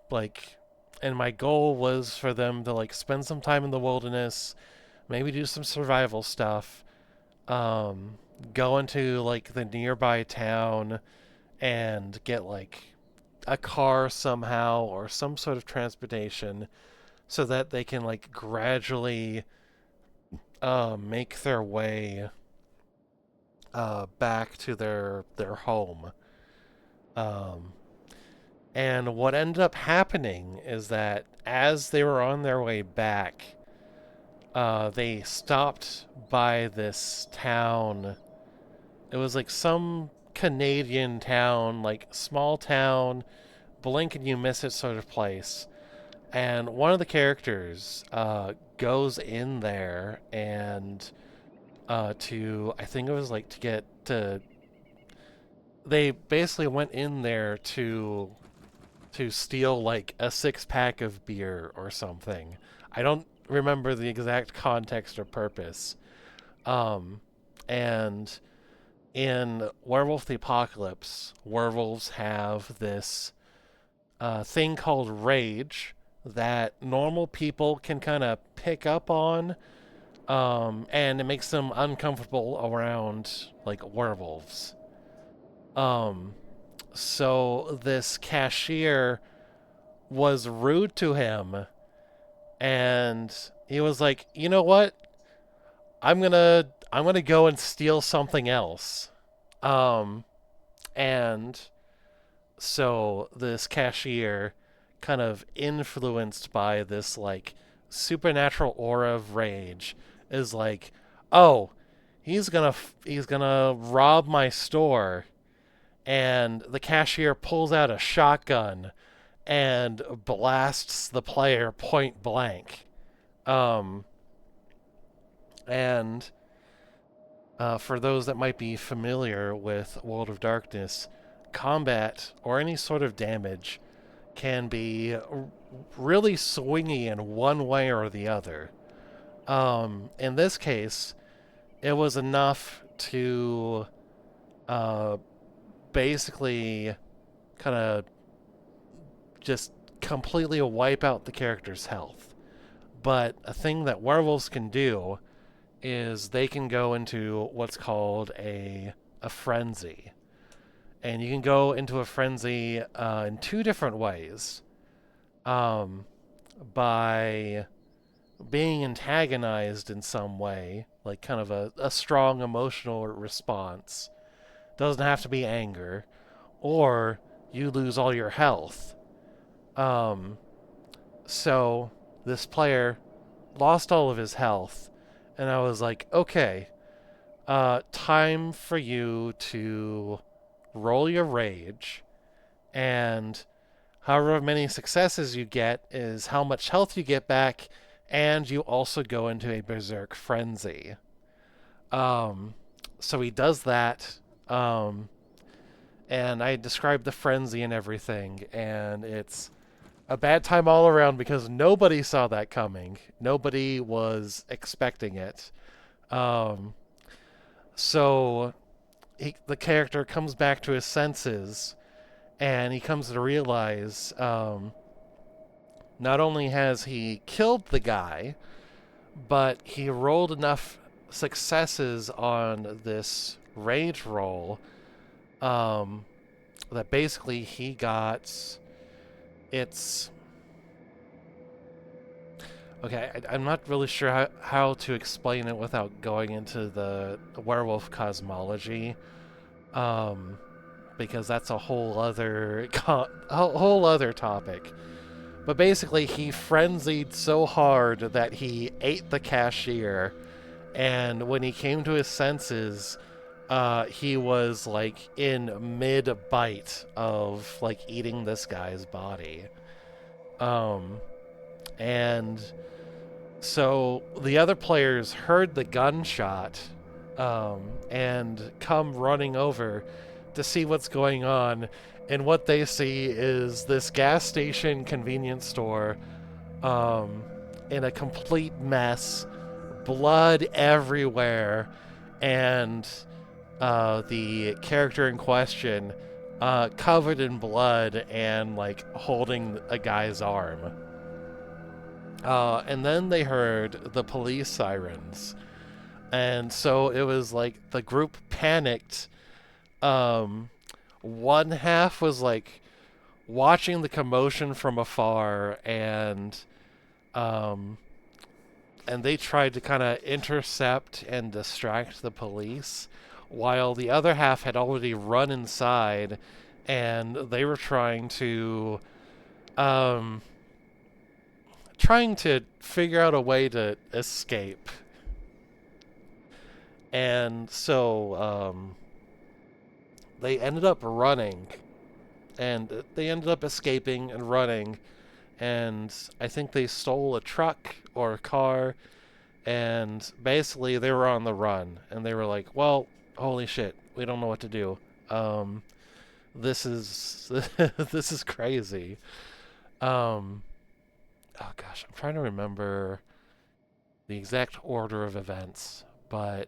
like, and my goal was for them to like spend some time in the wilderness, maybe do some survival stuff, um, go into like the nearby town and get like a car somehow or some sort of transportation so that they can like gradually make their way back to their home. Um, and what ended up happening is that as they were on their way back, they stopped by this town. It was like some Canadian town, like small town, blink and you miss it sort of place. And one of the characters goes in there and I think it was like to get to. They basically went in there to steal like a 6 pack of beer or something. I don't remember the exact context or purpose. Um, and in Werewolf the Apocalypse, werewolves have this thing called rage that normal people can kind of pick up on, and it makes them uncomfortable around like werewolves. Um, so this cashier was rude to him, and he was like, "You know what? I'm gonna go and steal something else." Um, and so this cashier, kind of influenced by this like supernatural aura of rage, is like, "Oh, he's gonna rob my store." And the cashier pulls out a shotgun and blasts the player point blank. Um, and For those that might be familiar with World of Darkness, combat or any sort of damage can be really swingy in one way or the other. In this case, it was enough to uh, basically kind of just completely wipe out the character's health. But a thing that werewolves can do is they can go into what's called a frenzy. And you can go into a frenzy in 2 different ways. Um, by being antagonized in some way, like kind of a strong emotional response. Doesn't have to be anger. Or you lose all your health. Um, so this player lost all of his health, and I was like, okay, time for you to roll your rage, and however many successes you get is how much health you get back, and you also go into a berserk frenzy. Um, so he does that, um, and I described the frenzy and everything, and it's a bad time all around because nobody saw that coming. Nobody was expecting it. Um, so the character comes back to his senses, and he comes to realize not only has he killed the guy, but he rolled enough successes on this rage roll um, that basically he got it's okay. I'm not really sure how to explain it without going into the werewolf cosmology, um, because that's a whole other whole other topic. But basically, he frenzied so hard that he ate the cashier, and when he came to his senses, he was like in mid bite of like eating this guy's body. Um, and so the other players heard the gunshot and come running over to see what's going on. And what they see is this gas station convenience store um, in a complete mess, blood everywhere, and the character in question covered in blood and like holding a guy's arm. And then they heard the police sirens. And so it was like the group panicked. Um, One half was like watching the commotion from afar, um, and they tried to kind of intercept and distract the police, while the other half had already run inside, and they were um, trying to figure out a way to escape. And so they ended up running, and they ended up escaping and running. And I think they stole a truck or a car, and basically they were on the run. And they were like, "Well, holy shit, we don't know what to do. Um, this is this is crazy." Um, oh gosh, I'm trying to remember the exact order of events, but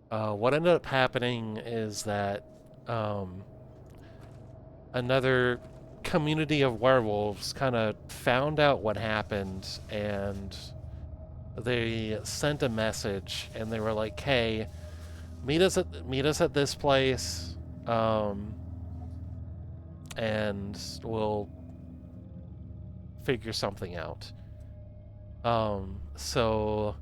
what ended up happening is that um, another community of werewolves kind of found out what happened, and they sent a message, and they were like, "Hey, meet us at this place, um, and we'll figure something out." So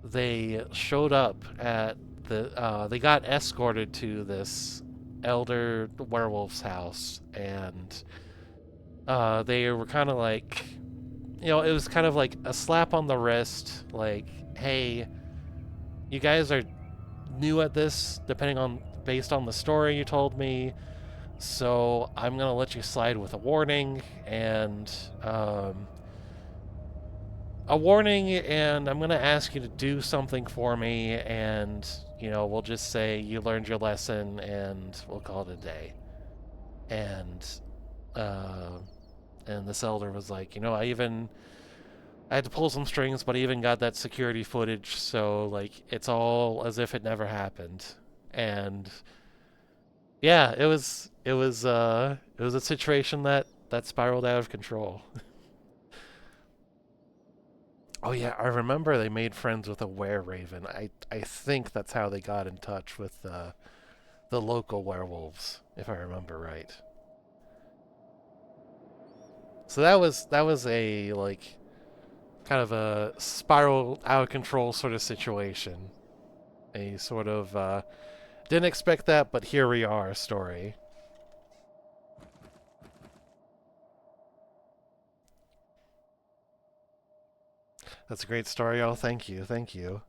they showed up at they got escorted to this elder werewolf's house, and they were kind of like, it was kind of like a slap on the wrist, like, "Hey, you guys are new at this, based on the story you told me, so I'm gonna let you slide with a warning, and I'm gonna ask you to do something for me, and we'll just say you learned your lesson, and we'll call it a day." And uh, and this elder was like, I had to pull some strings, but I even got that security footage, so like it's all as if it never happened. And yeah, it was a situation that spiraled out of control. Oh yeah, I remember they made friends with a were raven. I think that's how they got in touch with the local werewolves, if I remember right. So that was a like kind of a spiral out of control sort of situation. A sort of didn't expect that, but here we are story. That's a great story. Oh, thank you, thank you.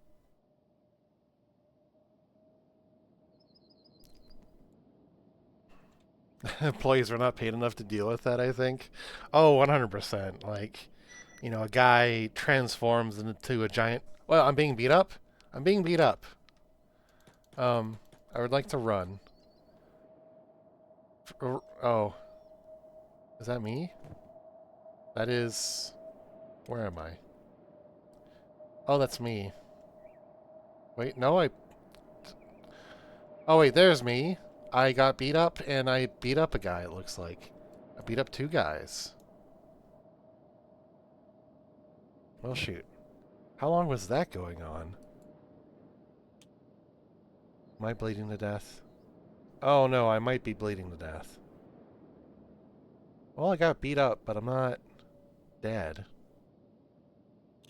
Employees were not paid enough to deal with that, I think. Oh, 100%. Like, You know, a guy transforms into a giant. Well, I'm being beat up. I'm being beat up. I would like to run. Oh, is that me? That is. Where am I? Oh, that's me. Wait, no, I. Oh, wait, there's me. I got beat up and I beat up a guy, it looks like. I beat up two guys. Well, shoot. How long was that going on? Am I bleeding to death? Oh, no, I might be bleeding to death. Well, I got beat up, but I'm not dead.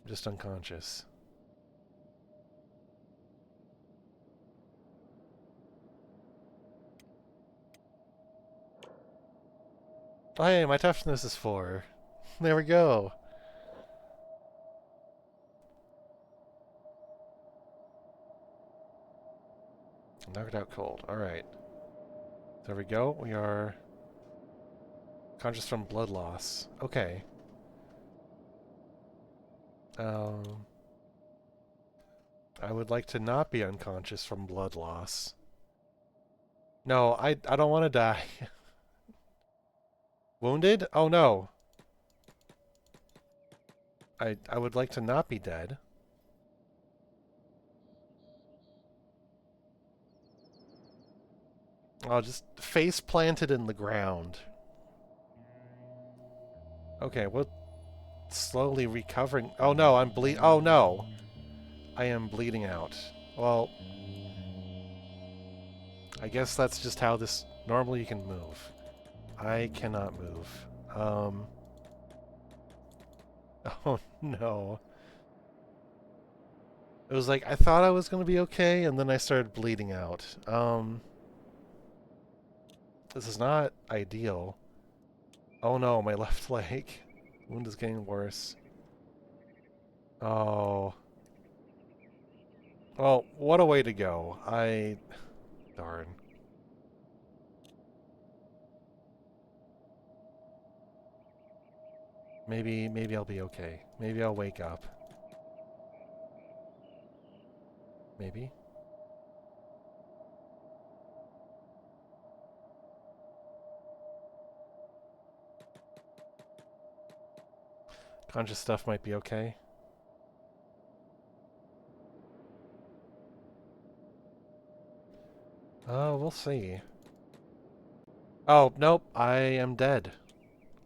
I'm just unconscious. Oh, hey, my toughness is 4. There we go. Knocked out cold. Alright. There we go. We are conscious from blood loss. Okay. Um, I would like to not be unconscious from blood loss. No, I don't want to die. Wounded? Oh no. I would like to not be dead. Oh, just face planted in the ground. Okay, we're slowly recovering. Oh no, I'm bleed. Oh no, I am bleeding out. Well, I guess that's just how this. Normally you can move. I cannot move. Um. Oh no. It was like I thought I was gonna be okay, and then I started bleeding out. This is not ideal. Oh no, my left leg. Wound is getting worse. Oh. Well, what a way to go. Darn. Maybe I'll be okay. Maybe I'll wake up. Maybe. Conscious stuff might be okay. Oh, we'll see. Oh, nope. I am dead.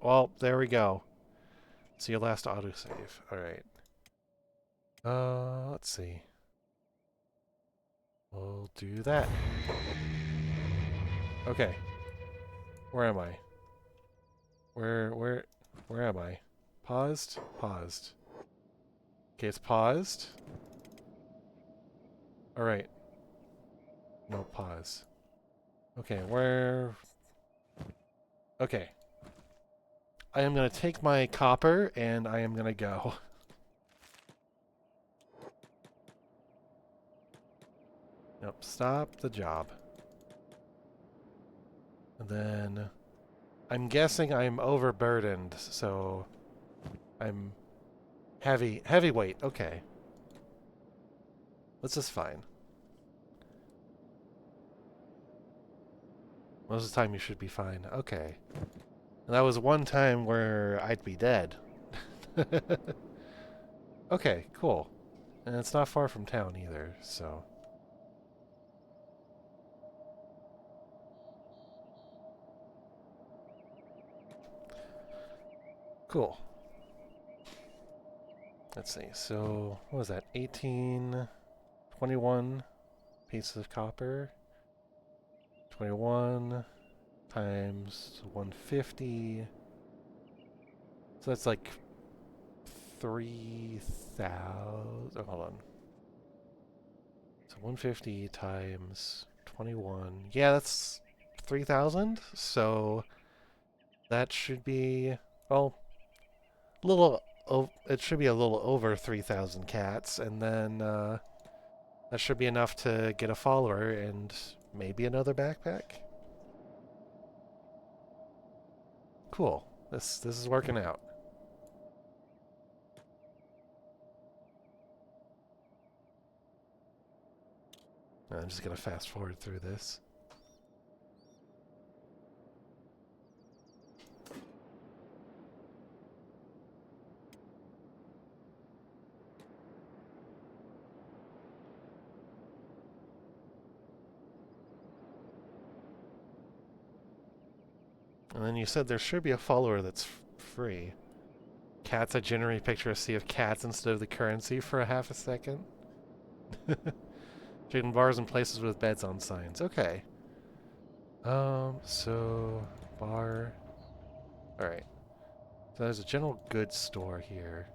Well, there we go. See your last autosave. Alright. Let's see. We'll do that. Okay. Where am I? Where am I? Paused? Paused. Okay, it's paused. Alright. No, pause. Okay, where... Okay. I am going to take my copper, and I am going to go. Nope, stop the job. And then... I'm guessing I'm overburdened, so... I'm... Heavyweight, okay. This is fine. Most of the time you should be fine. Okay. And that was one time where I'd be dead. Okay, cool. And it's not far from town either, so... Cool. Let's see, so... What was that? 18... 21 pieces of copper. 21 times 150. So that's like 3,000. Oh, hold on. So 150 times 21. Yeah, that's 3,000. So that should be, well, a little. It should be a little over 3,000 cats, and then that should be enough to get a follower and maybe another backpack. Cool. This is working out. I'm just gonna fast forward through this. And then you said there should be a follower that's free. Cats, I generate picture a sea of cats instead of the currency for a half a second. Chicken bars and places with beds on signs. Okay. So bar. Alright. So there's a general goods store here.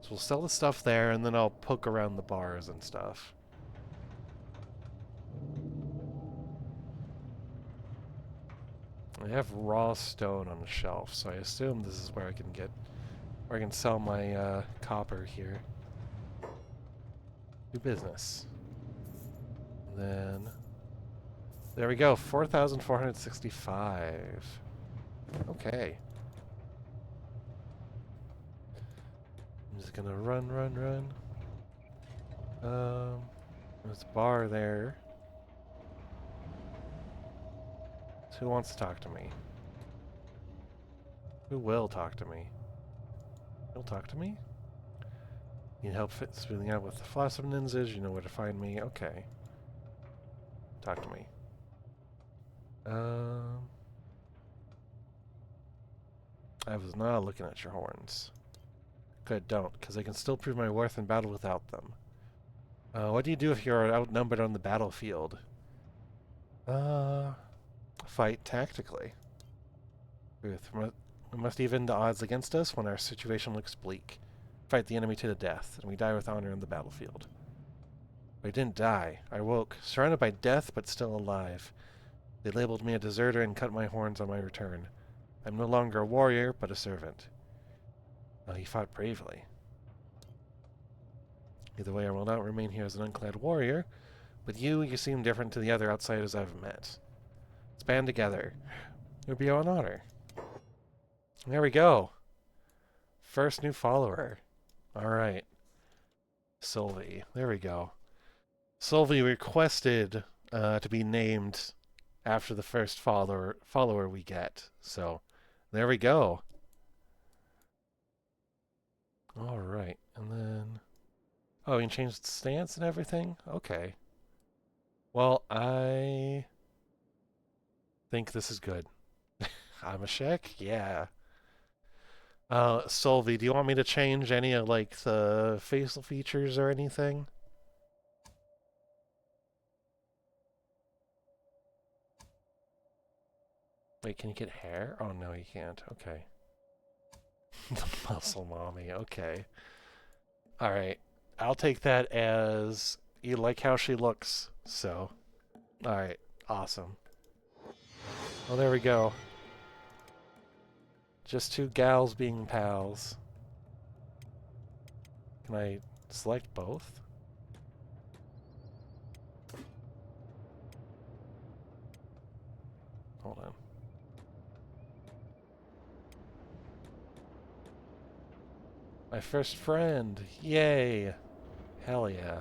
So we'll sell the stuff there and then I'll poke around the bars and stuff. I have raw stone on the shelf, so I assume this is where I can get, where I can sell my copper here. Do business. And then, there we go, 4,465. Okay. I'm just gonna run. There's a bar there. So who wants to talk to me? Who will talk to me? You'll talk to me? Need help smoothing out with the floss of ninjas? You know where to find me? Okay. Talk to me. I was not looking at your horns. Good, don't, because I can still prove my worth in battle without them. What do you do if you're outnumbered on the battlefield? Fight tactically. Truth. We must even the odds against us when our situation looks bleak. Fight the enemy to the death, and we die with honor on the battlefield. But I didn't die. I woke, surrounded by death, but still alive. They labeled me a deserter and cut my horns on my return. I'm no longer a warrior, but a servant. He fought bravely. Either way, I will not remain here as an unclad warrior, but you seem different to the other outsiders I've met. Let's band together. It would be an honor. There we go. First new follower. Alright. Sylvie. There we go. Sylvie requested to be named after the first follower we get. So, there we go. Alright, and then... Oh, you can change the stance and everything? Okay. Well, I think this is good. I'm a Shek? Yeah. Sylvie, do you want me to change any of, like, the facial features or anything? Wait, can you get hair? Oh, no, you can't. Okay. The muscle mommy, okay. Alright. I'll take that as you like how she looks, so. Alright, awesome. Well, there we go. Just two gals being pals. Can I select both? Hold on. My first friend! Yay! Hell yeah.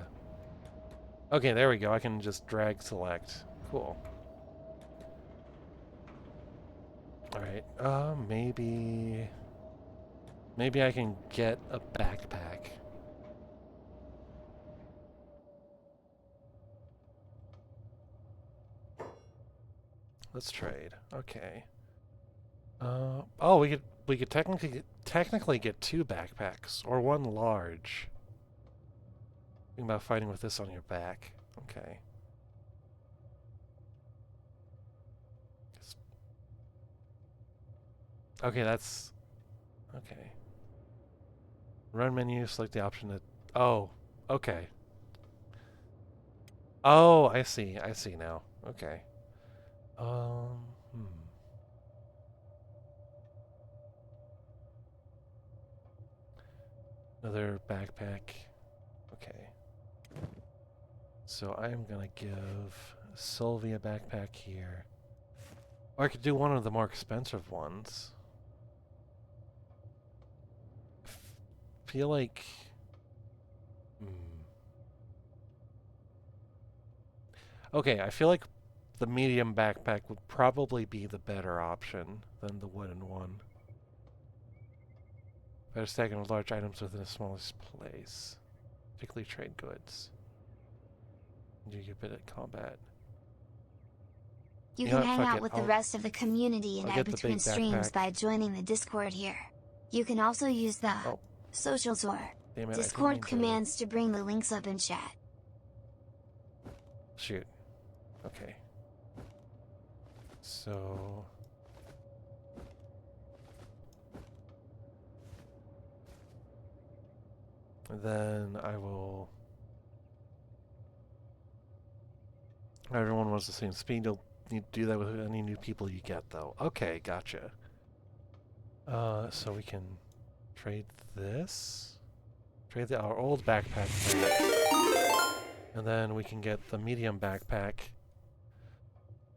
Okay, there we go. I can just drag select. Cool. Alright, maybe... Maybe I can get a backpack. Let's trade. Okay. Oh, we could technically get two backpacks or one large. Think about fighting with this on your back. Okay. Okay, that's okay. Run menu, select the option that. Oh, okay. Oh, I see. I see now. Okay. Hmm. Another backpack. Okay. So I'm gonna give Sylvie a backpack here. Or I could do one of the more expensive ones. Feel like... Hmm. Okay, I feel like the medium backpack would probably be the better option than the wooden one. Better stacking with large items within a smallest place. Particularly trade goods. Do you bit at combat? You You know can what? hang Fuck out it. with the I'll rest of the community and I'll add get the between big streams backpack. by joining the Discord here. You can also use the Oh, social tour damn it! I didn't Discord mean to. commands to bring the links up in chat. Shoot. Okay. So. Then I will. Everyone wants the same speed. You'll need to do that with any new people you get, though. Okay, gotcha. So we can trade this. Trade our old backpack for it. And then we can get the medium backpack.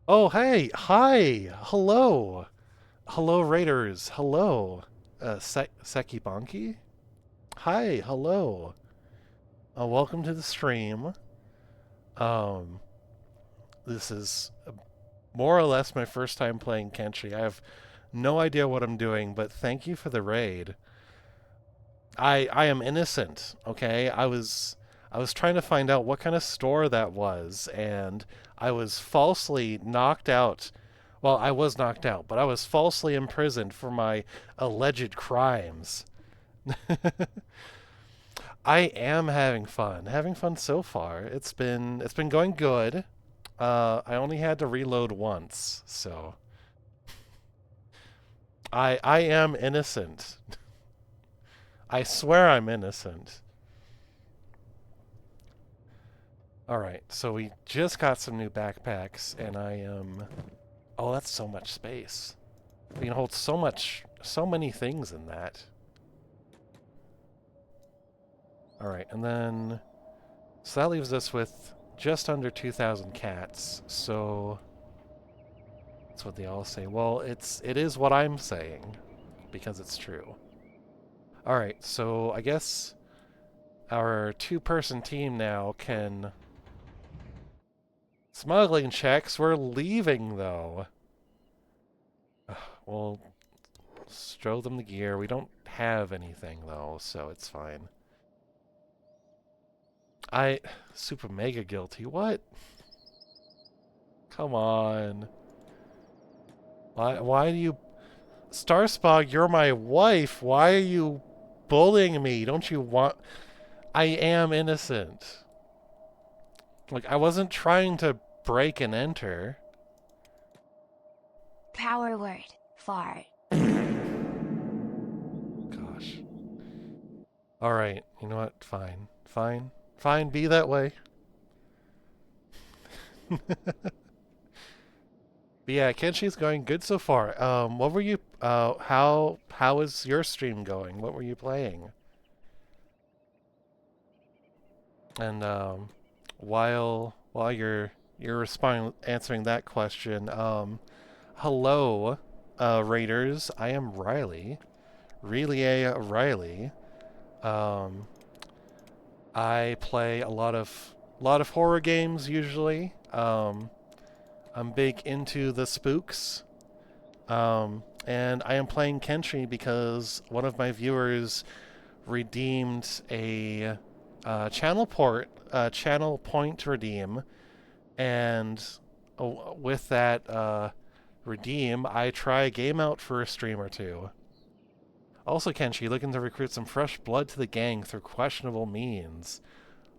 Oh, hey! Hi! Hello! Hello, Raiders! Hello! Seki Bonki? Hi! Hello! Welcome to the stream. Um, this is more or less my first time playing Kenshi. I have no idea what I'm doing, but thank you for the raid. I am innocent, okay? I was trying to find out what kind of store that was, and I was falsely knocked out. Well, I was knocked out, but I was falsely imprisoned for my alleged crimes. I am having fun so far. It's been going good. I only had to reload once, so I am innocent. I swear I'm innocent. Alright, so we just got some new backpacks, and I am... Oh, that's so much space. We can hold so many things in that. Alright, and then... So that leaves us with just under 2,000 cats, so... That's what they all say. Well, it is what I'm saying, because it's true. Alright, so I guess our two-person team now can... Smuggling checks, we're leaving though. We'll show them the gear. We don't have anything though, so it's fine. Super mega guilty. What? Come on. Why do you... Starspog, you're my wife. Why are you bullying me? Don't you want... I am innocent. Like, I wasn't trying to break and enter. Power word, fart. Gosh. Alright, you know what? Fine. Fine. Fine, be that way. But yeah, Kenshi's going good so far. What were you, how is your stream going? What were you playing? And, while you're responding, answering that question, hello, Raiders. I am Riley. Really Riley. Um, I play a lot of horror games usually. I'm big into the spooks. And I am playing Kenshi because one of my viewers redeemed a channel point redeem, and with that redeem, I try a game out for a stream or two. Also, Kenshi, looking to recruit some fresh blood to the gang through questionable means.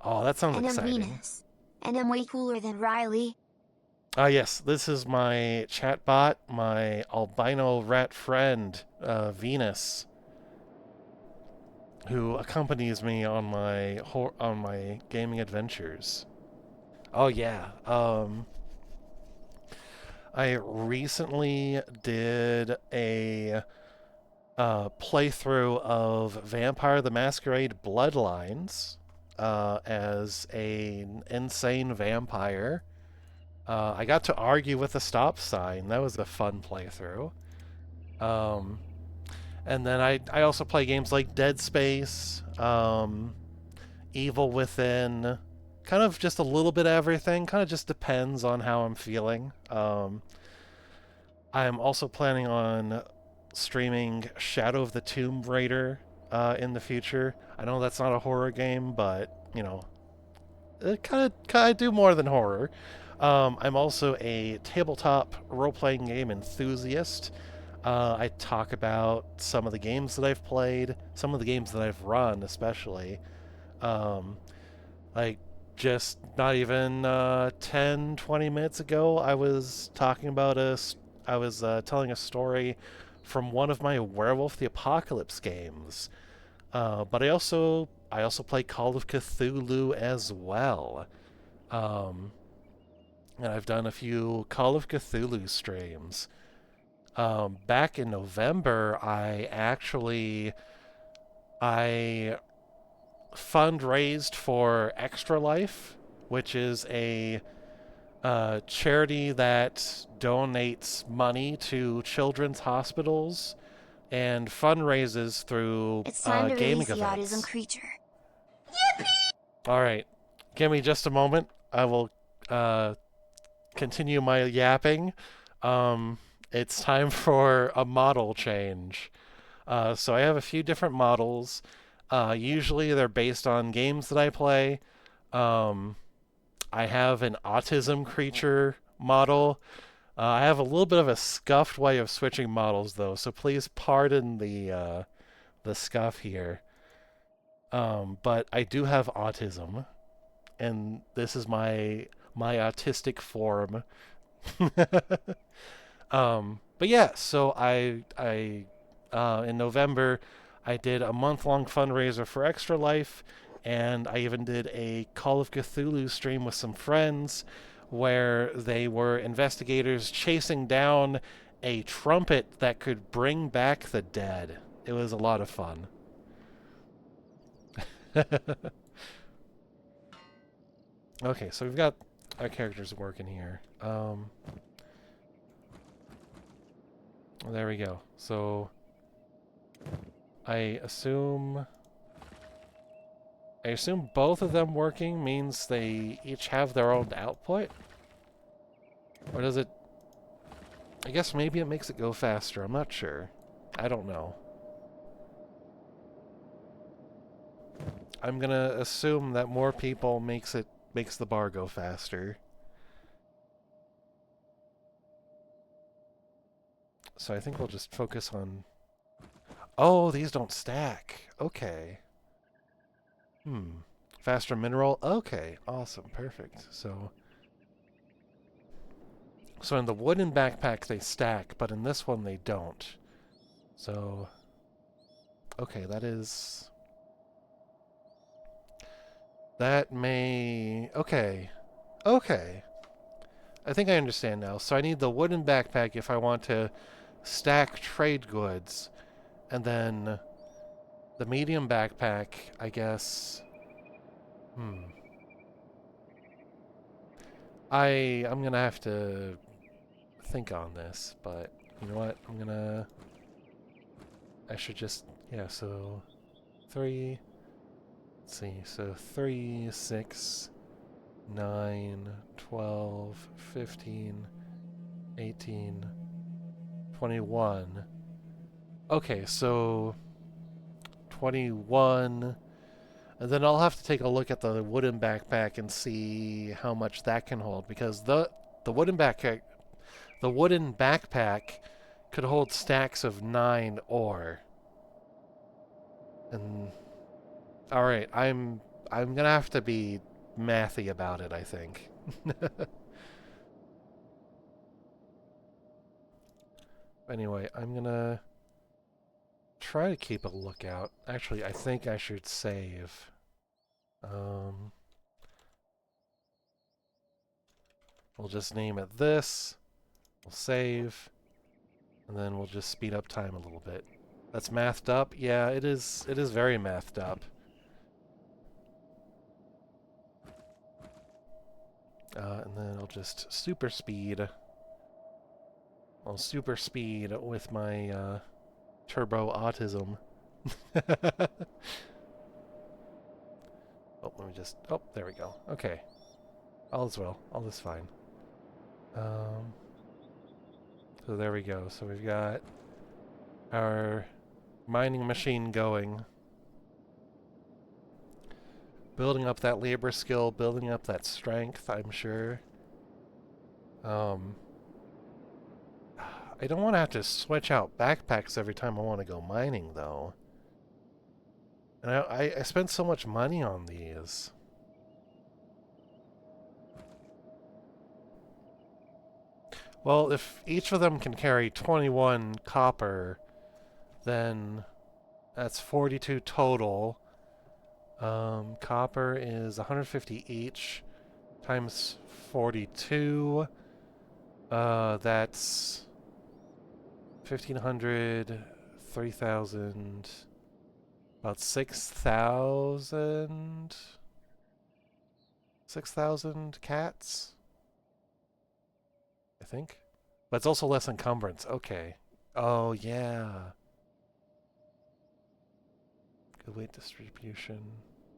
Oh, that sounds And I'm exciting. Venus. And I'm way cooler than Riley. Yes, this is my chatbot, my albino rat friend, Venus, who accompanies me on my gaming adventures. Oh yeah, I recently did a playthrough of Vampire the Masquerade Bloodlines as an insane vampire. I got to argue with a stop sign. That was a fun playthrough. And then I also play games like Dead Space, Evil Within, kind of just a little bit of everything. Kind of just depends on how I'm feeling. I'm also planning on streaming Shadow of the Tomb Raider in the future. I know that's not a horror game, but you know, it kind of do more than horror. I'm also a tabletop role-playing game enthusiast. I talk about some of the games that I've played, some of the games that I've run, especially. Um, like just not even 10, 20 minutes ago, I was talking about I was telling a story from one of my Werewolf the Apocalypse games. But I also play Call of Cthulhu as well. Um, and I've done a few Call of Cthulhu streams. Back in November, I fundraised for Extra Life, which is a charity that donates money to children's hospitals and fundraises through It's time to gaming release the autism events. creature. All right, give me just a moment. I will uh, continue my yapping. Um, it's time for a model change. So I have a few different models. Usually they're based on games that I play. Um, I have an autism creature model. I have a little bit of a scuffed way of switching models though, so please pardon the scuff here. But I do have autism, and this is my autistic form. But yeah, so I in November I did a month-long fundraiser for Extra Life, and I even did a Call of Cthulhu stream with some friends where they were investigators chasing down a trumpet that could bring back the dead. It was a lot of fun. Okay, so we've got our characters working here. There we go. So I assume I assume both of them working means they each have their own output? Or does it... I guess maybe it makes it go faster. I'm not sure. I don't know. I'm gonna assume that more people makes the bar go faster. So I think we'll just focus on... Oh, these don't stack. Okay. Faster mineral? Okay. Awesome. Perfect. So in the wooden backpack they stack, but in this one they don't. So, okay, that may, okay, okay. I think I understand now. So I need the wooden backpack if I want to stack trade goods, and then the medium backpack, I guess. Hmm. I'm gonna have to think on this, but you know what? I should just, yeah, so 3, let's see, so 3, 6, 9, 12, 15, 18, 21. Okay, so 21. And then I'll have to take a look at the wooden backpack and see how much that can hold, because the wooden backpack could hold stacks of 9 ore. And all right, I'm gonna have to be mathy about it, I think. Anyway, I'm gonna try to keep a lookout. Actually, I think I should save. Um, we'll just name it this. We'll save, and then we'll just speed up time a little bit. That's mathed up? Yeah, it is. It is very mathed up. And then I'll just super speed. I'll super speed with my turbo autism. Oh, let me just... Oh, there we go. Okay. All is well. All is fine. So there we go. So we've got our mining machine going. Building up that labor skill, building up that strength, I'm sure. I don't want to have to switch out backpacks every time I want to go mining, though. And I spent so much money on these. Well, if each of them can carry 21 copper, then that's 42 total. Copper is 150 each times 42. That's 1,500, 3,000, about 6,000? 6,000 cats? I think. But it's also less encumbrance. Okay. Oh, yeah. Good weight distribution.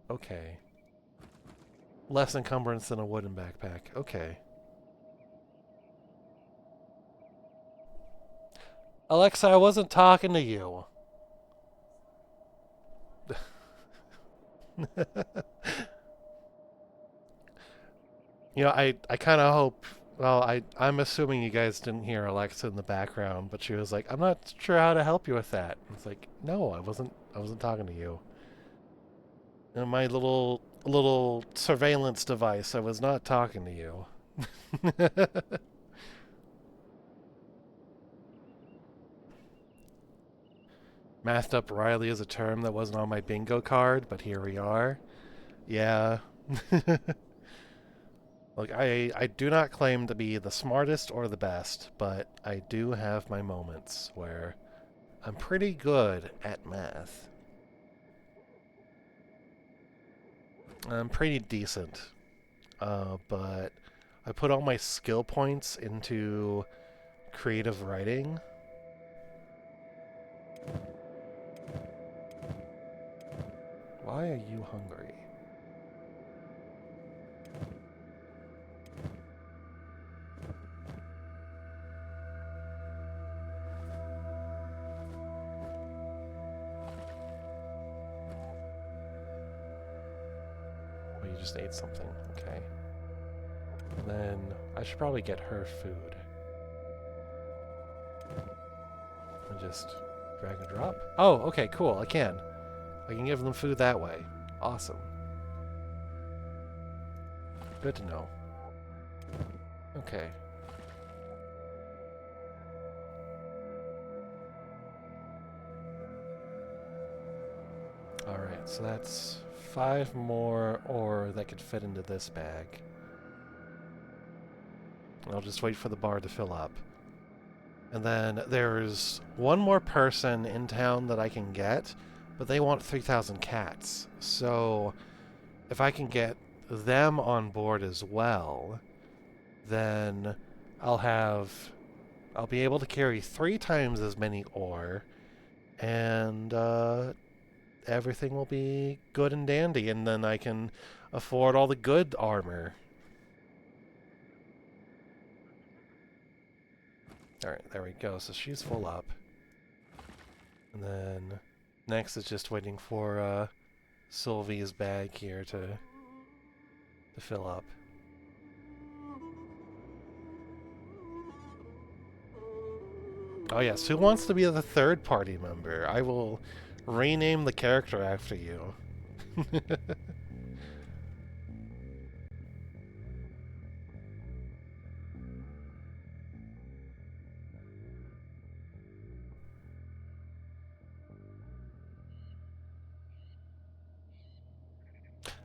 Okay. Less encumbrance than a wooden backpack. Okay. Alexa, I wasn't talking to you. You know, I kind of hope. Well, I'm assuming you guys didn't hear Alexa in the background, but she was like, "I'm not sure how to help you with that." It's like, no, I wasn't. I wasn't talking to you. You know, my little surveillance device. I was not talking to you. Mathed up Riley is a term that wasn't on my bingo card, but here we are. Yeah. Look, I do not claim to be the smartest or the best, but I do have my moments where I'm pretty good at math. I'm pretty decent, but I put all my skill points into creative writing. Why are you hungry? Oh, you just ate something. Okay. And then I should probably get her food. And just drag and drop. Oh, okay, cool. I can. I can give them food that way. Awesome. Good to know. Okay. Alright, so that's 5 more ore that could fit into this bag. I'll just wait for the bar to fill up. And then there's one more person in town that I can get, but they want 3,000 cats. So if I can get them on board as well, then I'll be able to carry 3 times as many ore, and everything will be good and dandy, and then I can afford all the good armor. Alright, there we go. So she's full up. And then next is just waiting for Sylvie's bag here to fill up. Oh yes, who wants to be the third party member? I will rename the character after you.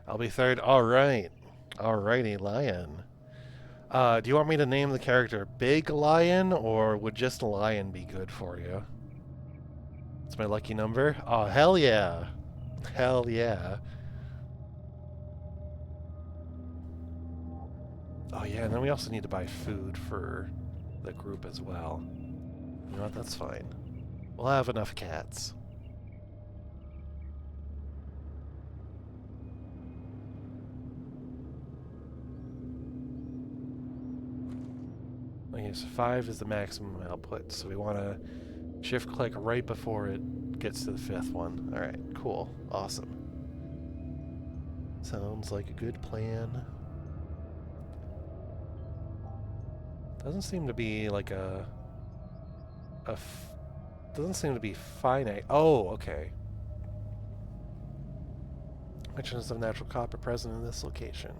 I'll be third. Alright. Alrighty, Lion. Do you want me to name the character Big Lion, or would just Lion be good for you? It's my lucky number? Oh, hell yeah. Hell yeah. Oh yeah, and then we also need to buy food for the group as well. You know what, that's fine. We'll have enough cats. Okay, so 5 is the maximum output, so we want to shift click right before it gets to the 5th one. Alright, cool. Awesome. Sounds like a good plan. Doesn't seem to be like doesn't seem to be finite. Oh, okay. Mentions of natural copper present in this location.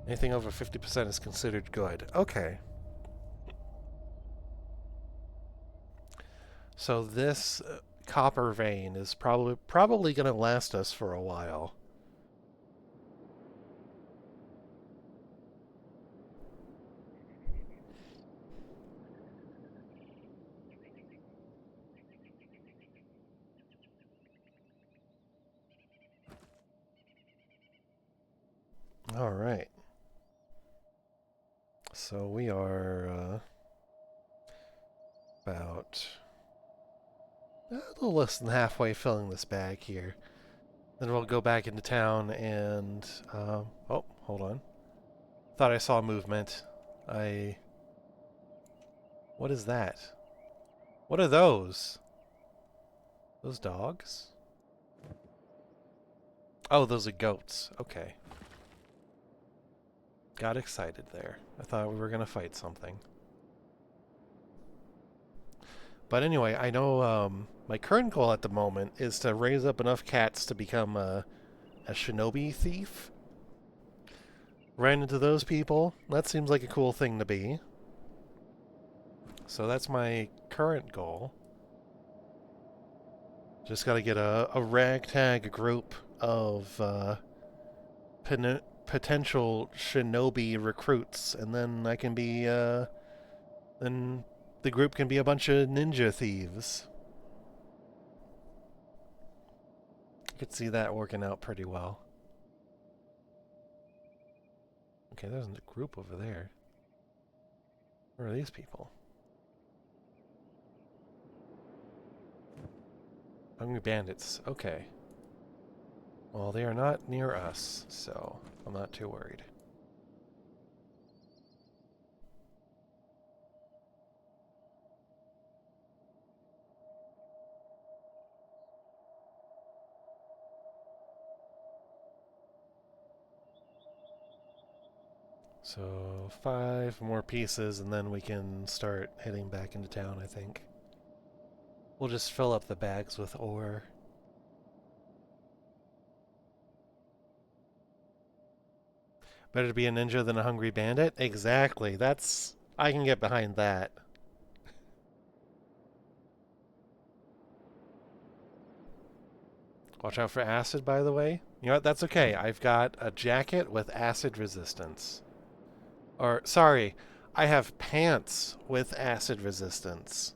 Anything over 50% is considered good. Okay. So this copper vein is probably going to last us for a while. All right. So we are about a little less than halfway filling this bag here. Then we'll go back into town and oh, hold on. Thought I saw movement. What is that? What are those? Those dogs? Oh, those are goats. Okay. Got excited there. I thought we were gonna fight something. But anyway, I know my current goal at the moment is to raise up enough cats to become a shinobi thief. Ran into those people. That seems like a cool thing to be. So that's my current goal. Just got to get a ragtag group of potential shinobi recruits, and then I can be, then the group can be a bunch of ninja thieves. I could see that working out pretty well. Okay, there's a group over there. Where are these people? Hungry bandits. Okay. Well, they are not near us, so I'm not too worried. So 5 more pieces, and then we can start heading back into town, I think. We'll just fill up the bags with ore. Better to be a ninja than a hungry bandit? Exactly. That's... I can get behind that. Watch out for acid, by the way. You know what? That's okay. I've got a jacket with acid resistance. Or, sorry, I have pants with acid resistance.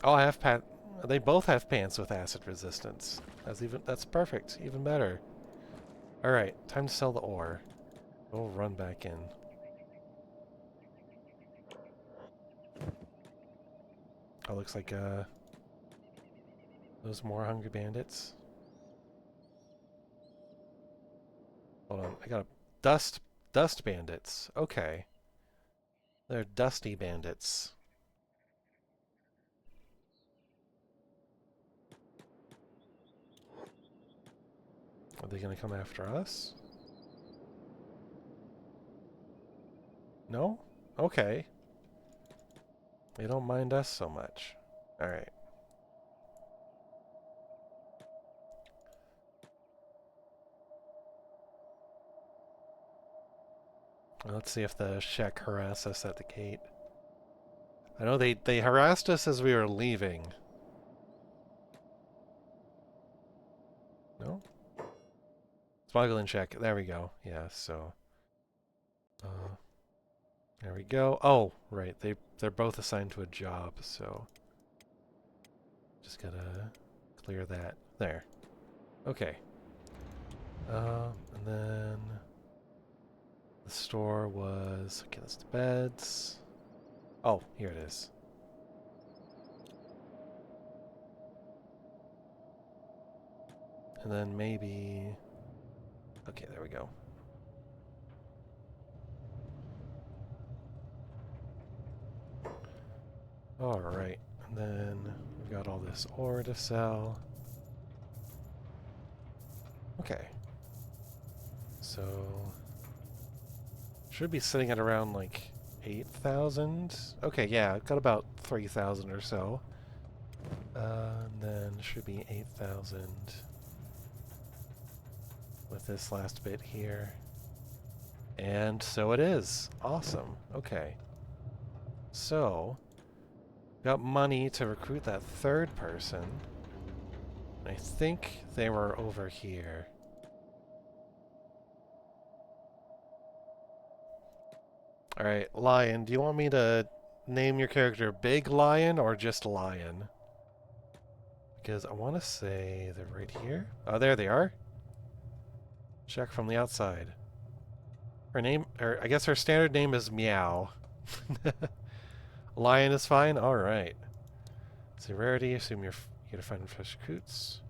Oh, I have pants. They both have pants with acid resistance. That's perfect. Even better. All right, time to sell the ore. We'll run back in. Oh, looks like those more hungry bandits. Hold on, I got a dust bandits. Okay, they're dusty bandits. Are they gonna come after us? No? Okay. They don't mind us so much. Alright. Let's see if the Shek harass us at the gate. I know they harassed us as we were leaving. No? Smuggling check. There we go. Yeah, so... there we go. Oh, right. They're both assigned to a job, so... Just gotta clear that. There. Okay. And then... The store was... Okay, that's the beds. Oh, here it is. And then maybe... Okay, there we go. Alright, and then we've got all this ore to sell. Okay. So, should be sitting at around like 8,000. Okay, yeah, got about 3,000 or so. And then should be 8,000 with this last bit here. And so it is. Awesome. Okay. So, got money to recruit that third person. I think they were over here. Alright, Lion, do you want me to name your character Big Lion or just Lion? Because I want to say they're right here. Oh, there they are. Check from the outside. Her name, or I guess her standard name is Meow. Lion is fine? Alright. So rarity, assume you're gonna find fresh recruits.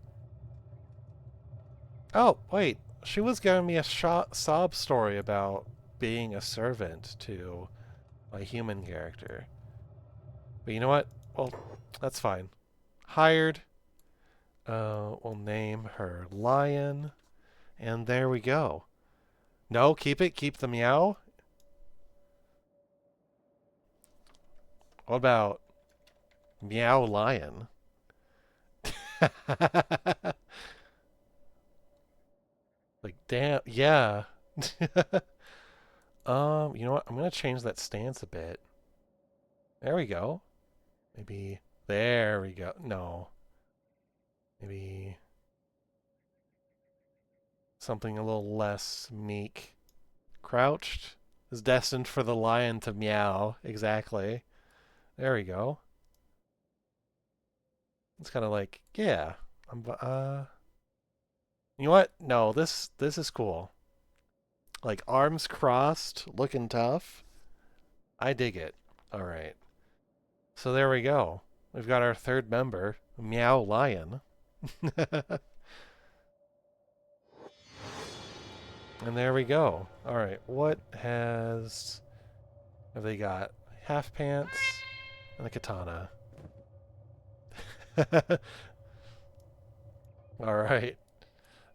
Oh, wait. She was giving me a sob story about being a servant to my human character. But you know what? Well, that's fine. Hired. We'll name her Lion. And there we go. No, keep it. Keep the meow. What about Meow Lion? Like, damn. Yeah. You know what? I'm going to change that stance a bit. There we go. Maybe. There we go. No. Maybe something a little less meek. Crouched is destined for the lion to meow. Exactly. There we go. It's kind of like, yeah. I'm, you know what? No, this is cool. Like arms crossed, looking tough. I dig it. All right. So there we go. We've got our third member, Meow Lion. And there we go. All right. What have they got? Half pants and a katana. All right.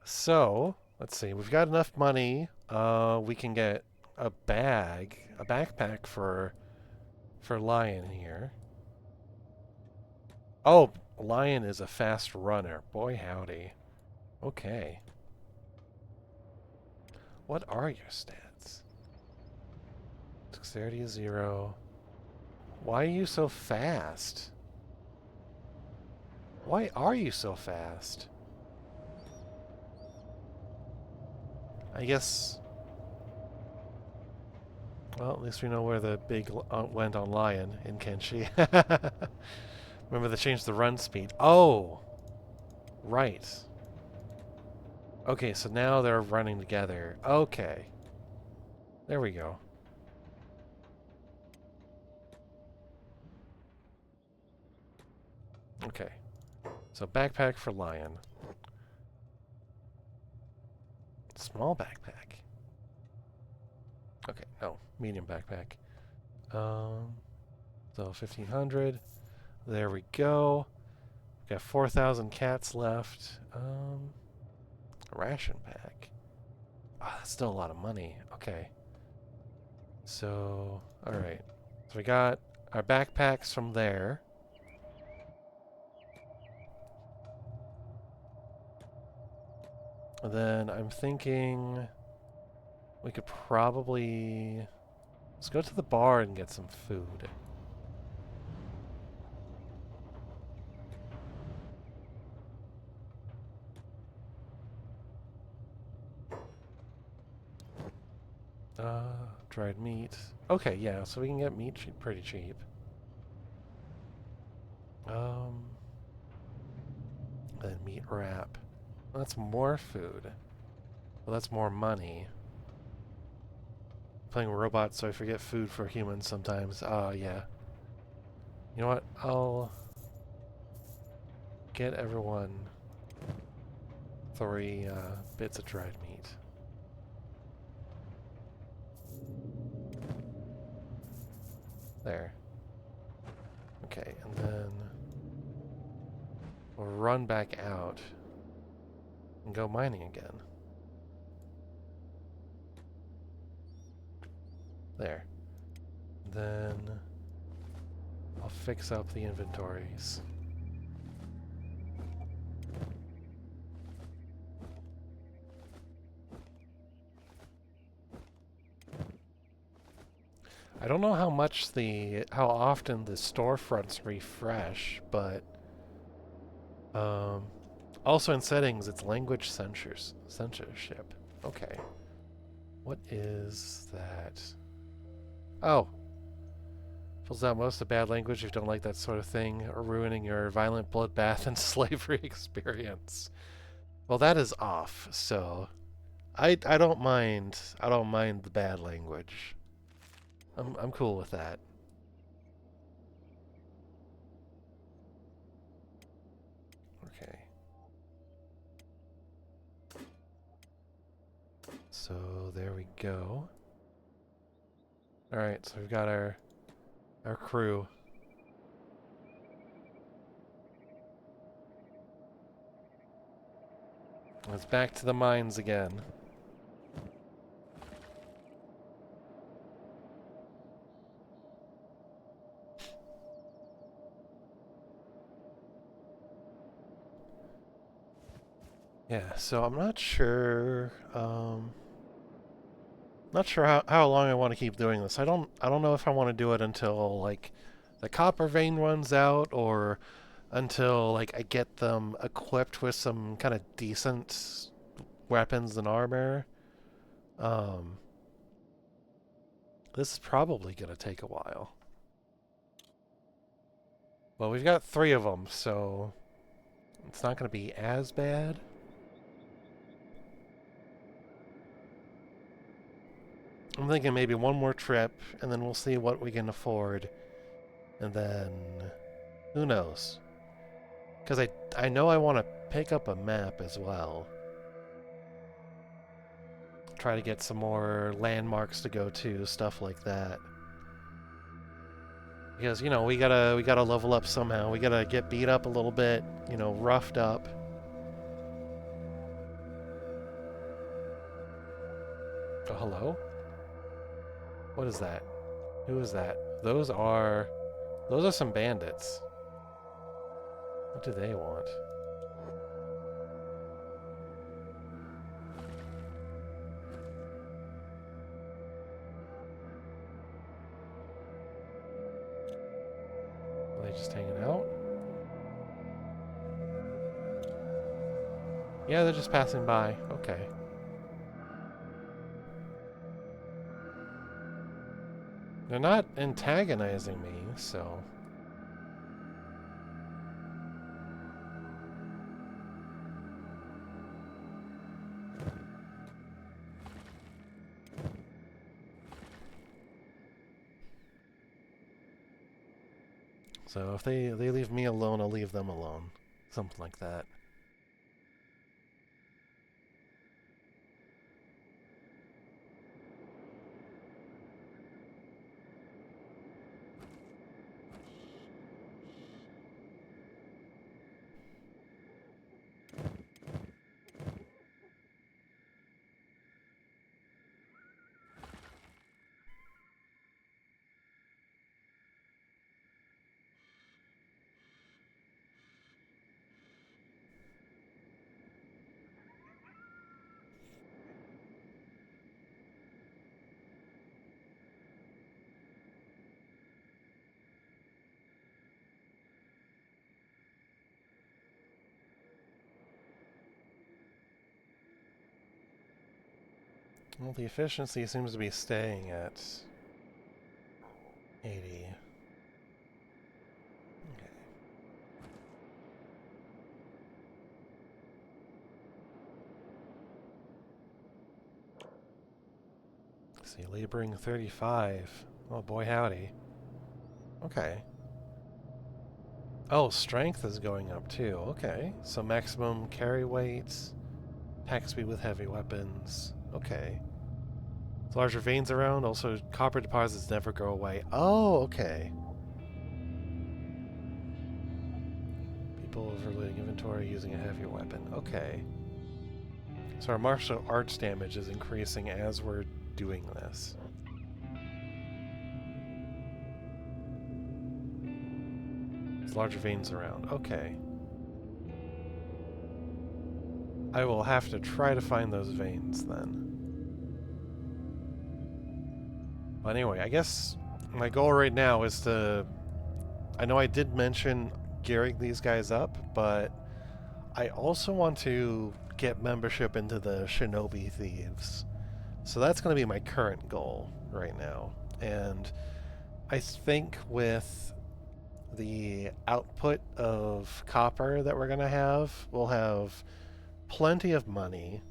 So, let's see. We've got enough money. We can get a backpack for Lion here. Oh, Lion is a fast runner. Boy, howdy. Okay. What are your stats? Dexterity is 0. Why are you so fast? Why are you so fast? I guess... Well, at least we know where the big went on Lion in Kenshi. Remember they changed the run speed. Oh! Right. Okay, so now they're running together. Okay. There we go. Okay. So backpack for Lion. Small backpack. Okay, no. Medium backpack. So 1,500. There we go. Got 4,000 cats left. A ration pack. Ah, that's still a lot of money. Okay. So, alright. So we got our backpacks from there. And then I'm thinking we could probably... Let's go to the bar and get some food. Dried meat. Okay, yeah, so we can get meat pretty cheap. Then meat wrap. That's more food. Well, that's more money. Playing robots, so I forget food for humans sometimes. Yeah. You know what? I'll get everyone 3 bits of dried meat. There. Okay, and then we'll run back out and go mining again. There. Then I'll fix up the inventories. I don't know how often the storefronts refresh, but also in settings it's language censorship. Okay. What is that? Oh. Pulls out most of the bad language if you don't like that sort of thing, or ruining your violent bloodbath and slavery experience. Well, that is off, so I don't mind the bad language. I'm cool with that. Okay. So there we go. Alright, so we've got our crew. It's back to the mines again. Yeah, so I'm not sure how long I want to keep doing this. I don't know if I want to do it until like the copper vein runs out, or until like I get them equipped with some kind of decent weapons and armor. Um, this is probably gonna take a while. Well, we've got 3 of them, so it's not gonna be as bad. I'm thinking maybe one more trip, and then we'll see what we can afford, and then who knows? Because I know I want to pick up a map as well. Try to get some more landmarks to go to, stuff like that. Because, you know, we gotta level up somehow. We gotta get beat up a little bit, you know, roughed up. Oh, hello? What is that? Who is that? Those are some bandits. What do they want? Are they just hanging out? Yeah, they're just passing by. Okay. They're not antagonizing me, so... So if they leave me alone, I'll leave them alone. Something like that. Well, the efficiency seems to be staying at 80. Okay. Let's see, laboring 35. Oh boy, howdy. Okay. Oh, strength is going up too. Okay. So maximum carry weights, attack speed with heavy weapons. Okay. Larger veins around. Also, copper deposits never go away. Oh, okay. capable of reloading inventory using a heavier weapon. Okay. So our martial arts damage is increasing as we're doing this. There's larger veins around. Okay. I will have to try to find those veins then. But anyway, I guess my goal right now is to... I know I did mention gearing these guys up, but I also want to get membership into the Shinobi Thieves. So that's going to be my current goal right now. And I think with the output of copper that we're going to have, we'll have plenty of money.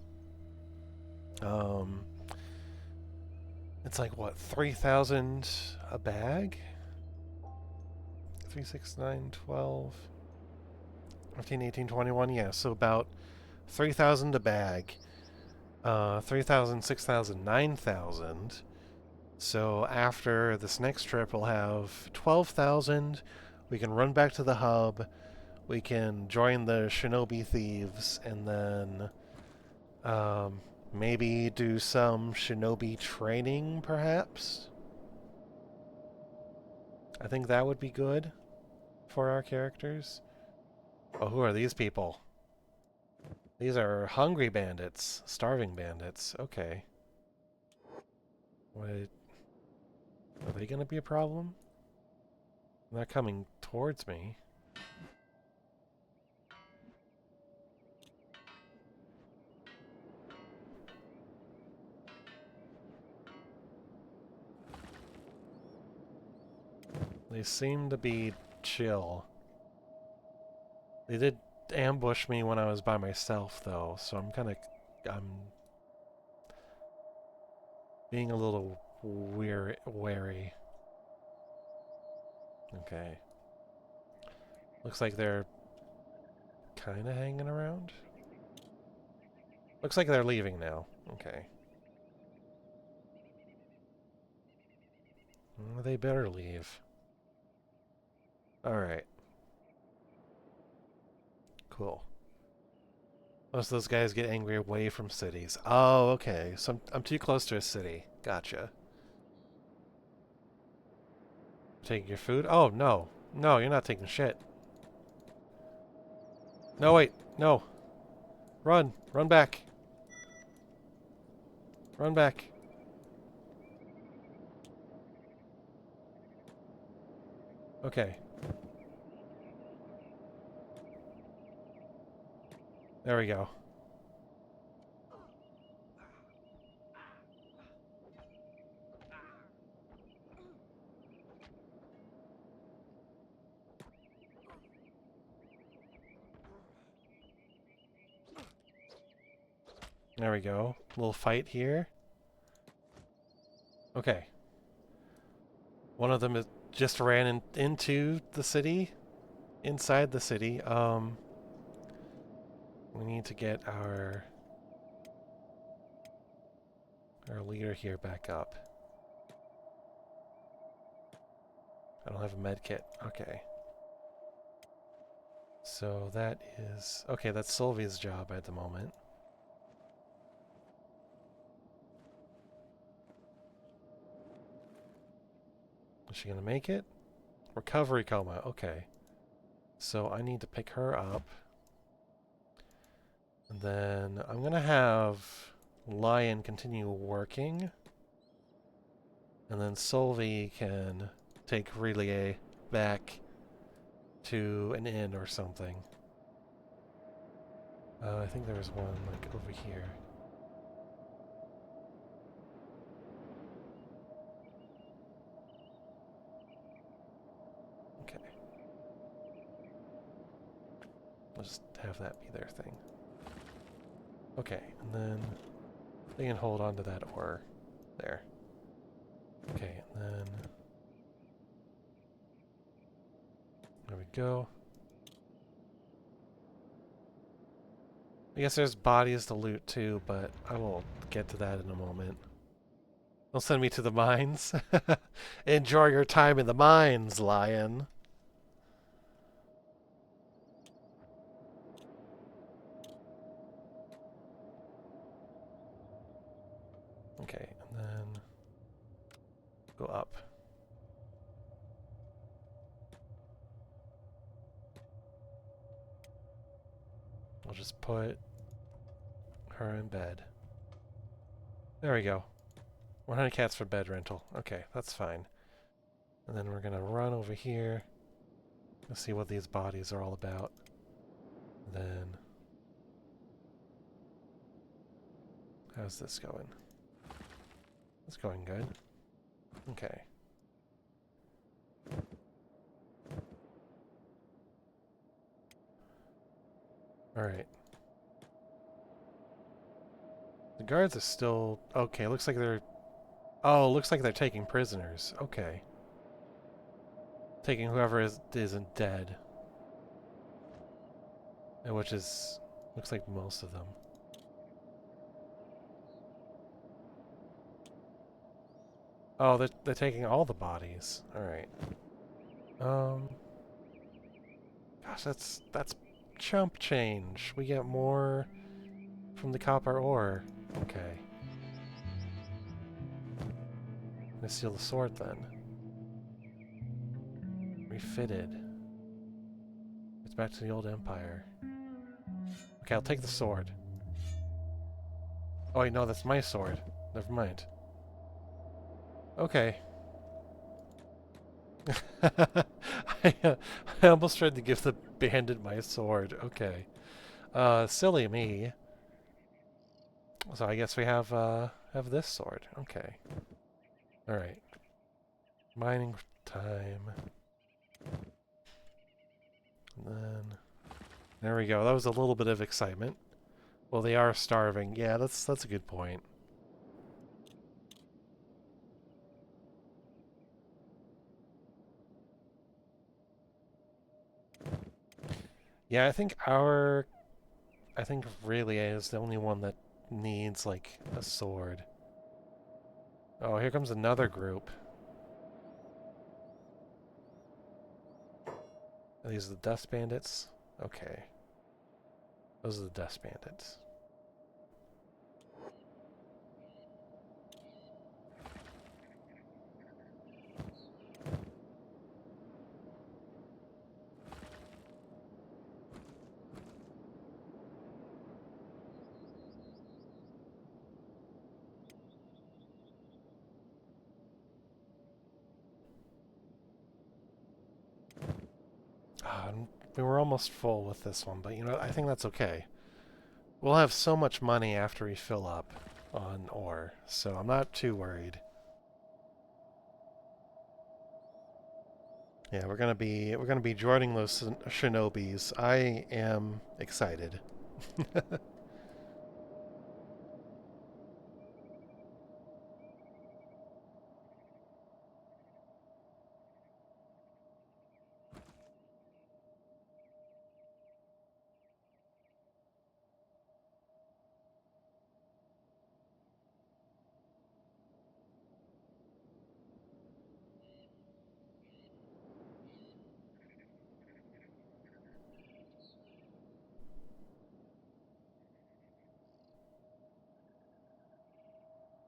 It's like, what, 3,000 a bag? 3, 6, 9, 12, 15, 18, 21, yeah, so about 3,000 a bag. 3,000, 6,000, 9,000. So after this next trip, we'll have 12,000. We can run back to the hub. We can join the Shinobi Thieves, and then maybe do some Shinobi training, perhaps? I think that would be good for our characters. Oh, who are these people? These are hungry bandits, starving bandits. Okay. Wait, are they gonna be a problem? They're not coming towards me. They seem to be chill. They did ambush me when I was by myself, though, so I'm being a little wary. Okay. Looks like they're kind of hanging around. Looks like they're leaving now. Okay. Well, they better leave. Alright. Cool. Most of those guys get angry away from cities. Oh, okay. So I'm too close to a city. Gotcha. Taking your food? Oh, no. No, you're not taking shit. No, wait. No. Run. Run back. Run back. Okay. There we go. There we go. Little fight here. Okay. One of them just ran into the city. Inside the city. We need to get our leader here back up. I don't have a med kit. Okay. So that is... Okay, that's Sylvie's job at the moment. Is she gonna make it? Recovery coma. Okay. So I need to pick her up. And then I'm gonna have Lion continue working. And then Sylvie can take Relay back to an inn or something. I think there's one like over here. Okay. I'll just have that be their thing. Okay, and then they can hold on to that ore there. Okay, and then there we go. I guess there's bodies to loot too, but I will get to that in a moment. They'll send me to the mines. Enjoy your time in the mines, Lion. go up. We'll just put her in bed. There we go. 100 cats for bed rental. Okay, that's fine. And then we're gonna run over here and see what these bodies are all about. Then, how's this going? It's going good. Okay. Alright. The guards are still... Okay, looks like they're... Oh, looks like they're taking prisoners. Okay. Taking whoever isn't dead. Which is... Looks like most of them. Oh, they're taking all the bodies. Alright. Gosh, that's chump change. We get more from the copper ore. Okay. Let's steal the sword then. Refitted. It's back to the old empire. Okay, I'll take the sword. Oh wait, no, that's my sword. Never mind. Okay. I almost tried to give the bandit my sword. Okay. Silly me. So I guess we have this sword. Okay. Alright. Mining time. And then... There we go. That was a little bit of excitement. Well, they are starving. Yeah, that's a good point. Yeah, I think really is the only one that needs, like, a sword. Oh, here comes another group. Are these the dust bandits? Okay. Those are the dust bandits. We were almost full with this one, but you know, I think that's okay. We'll have so much money after we fill up on ore, so I'm not too worried. Yeah, we're gonna be joining those shinobis. I am excited.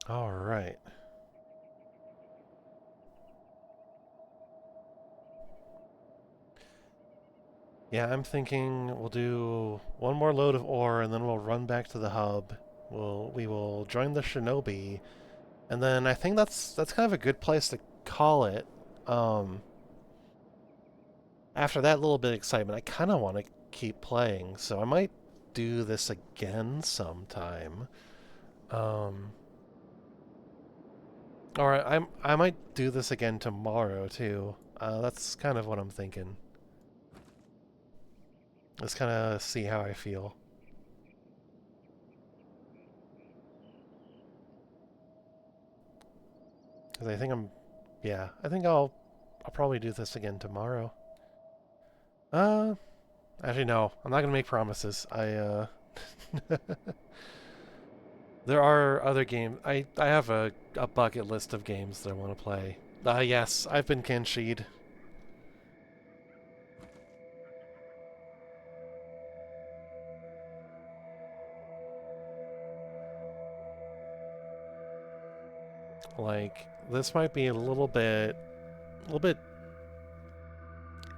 All right. Yeah, I'm thinking we'll do one more load of ore and then we'll run back to the hub. We will join the shinobi, and then I think that's kind of a good place to call it. Um, After that little bit of excitement, I kind of want to keep playing, so I might do this again sometime. Um, or I might do this again tomorrow too. That's kind of what I'm thinking. Let's kind of see how I feel. Because I think yeah, I think I'll probably do this again tomorrow. Uh, Actually no, I'm not gonna make promises. There are other games. I have a bucket list of games that I want to play. Yes, I've been Kenshi'd. Like, this might be a little bit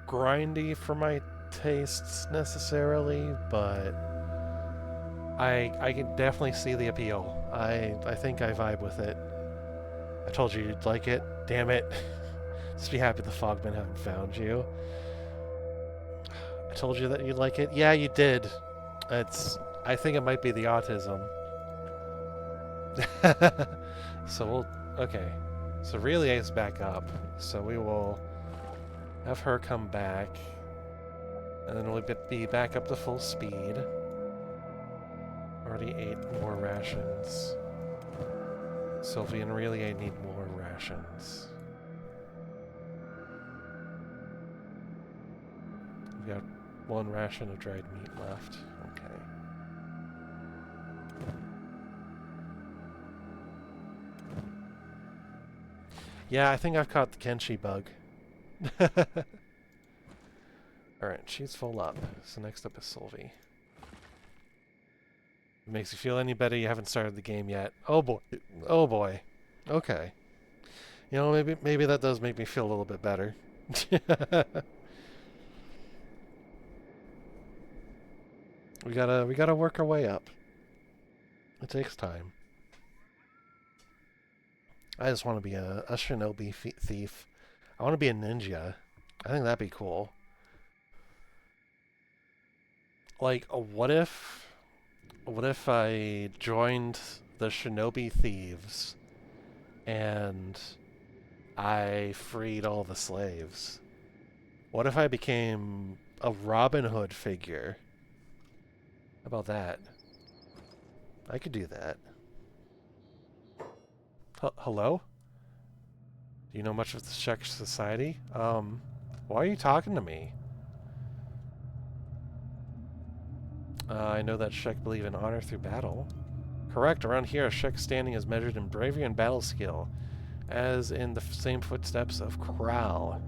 grindy for my tastes necessarily, but I can definitely see the appeal. I think I vibe with it. I told you you'd like it. Damn it. Just be happy the Fogmen haven't found you. I told you that you'd like it. Yeah, you did. I think it might be the autism. So we'll... Okay. So Relia is back up. So we will have her come back. And then we'll be back up to full speed. Already ate more rations. Sylvie and Relia need more rations. We got one ration of dried meat left. Okay. Yeah, I think I've caught the Kenshi bug. Alright, she's full up. So next up is Sylvie. It makes you feel any better you haven't started the game yet. Oh boy. Oh boy. Okay. You know, maybe that does make me feel a little bit better. We gotta work our way up. It takes time. I just want to be a shinobi thief. I want to be a ninja. I think that'd be cool. Like, what if I joined the shinobi thieves and I freed all the slaves? What if I became a Robin Hood figure? How about that? I could do that. Hello? Do you know much of the Czech society? Why are you talking to me? I know that Czech believe in honor through battle. Correct, around here, a Czech standing is measured in bravery and battle skill, as in the same footsteps of Kral.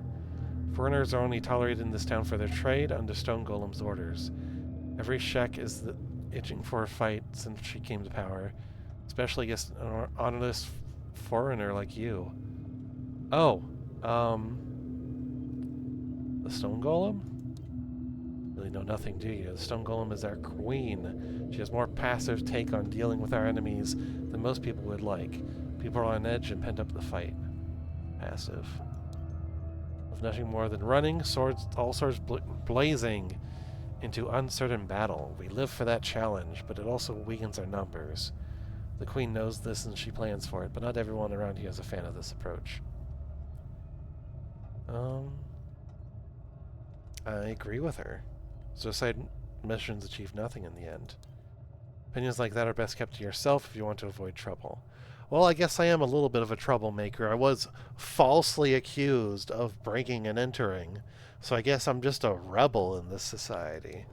Foreigners are only tolerated in this town for their trade under Stone Golem's orders. Every Czech is itching for a fight since she came to power, especially against an honest foreigner like you. Oh, the Stone Golem? Really know nothing, do you? The Stone Golem is our queen. She has more passive take on dealing with our enemies than most people would like. People are on edge and pent up the fight. Passive. With nothing more than running, all swords blazing into uncertain battle. We live for that challenge, but it also weakens our numbers. The queen knows this and she plans for it, but not everyone around here is a fan of this approach. I agree with her. Suicide missions achieve nothing in the end. Opinions like that are best kept to yourself if you want to avoid trouble. Well, I guess I am a little bit of a troublemaker. I was falsely accused of breaking and entering, so I guess I'm just a rebel in this society.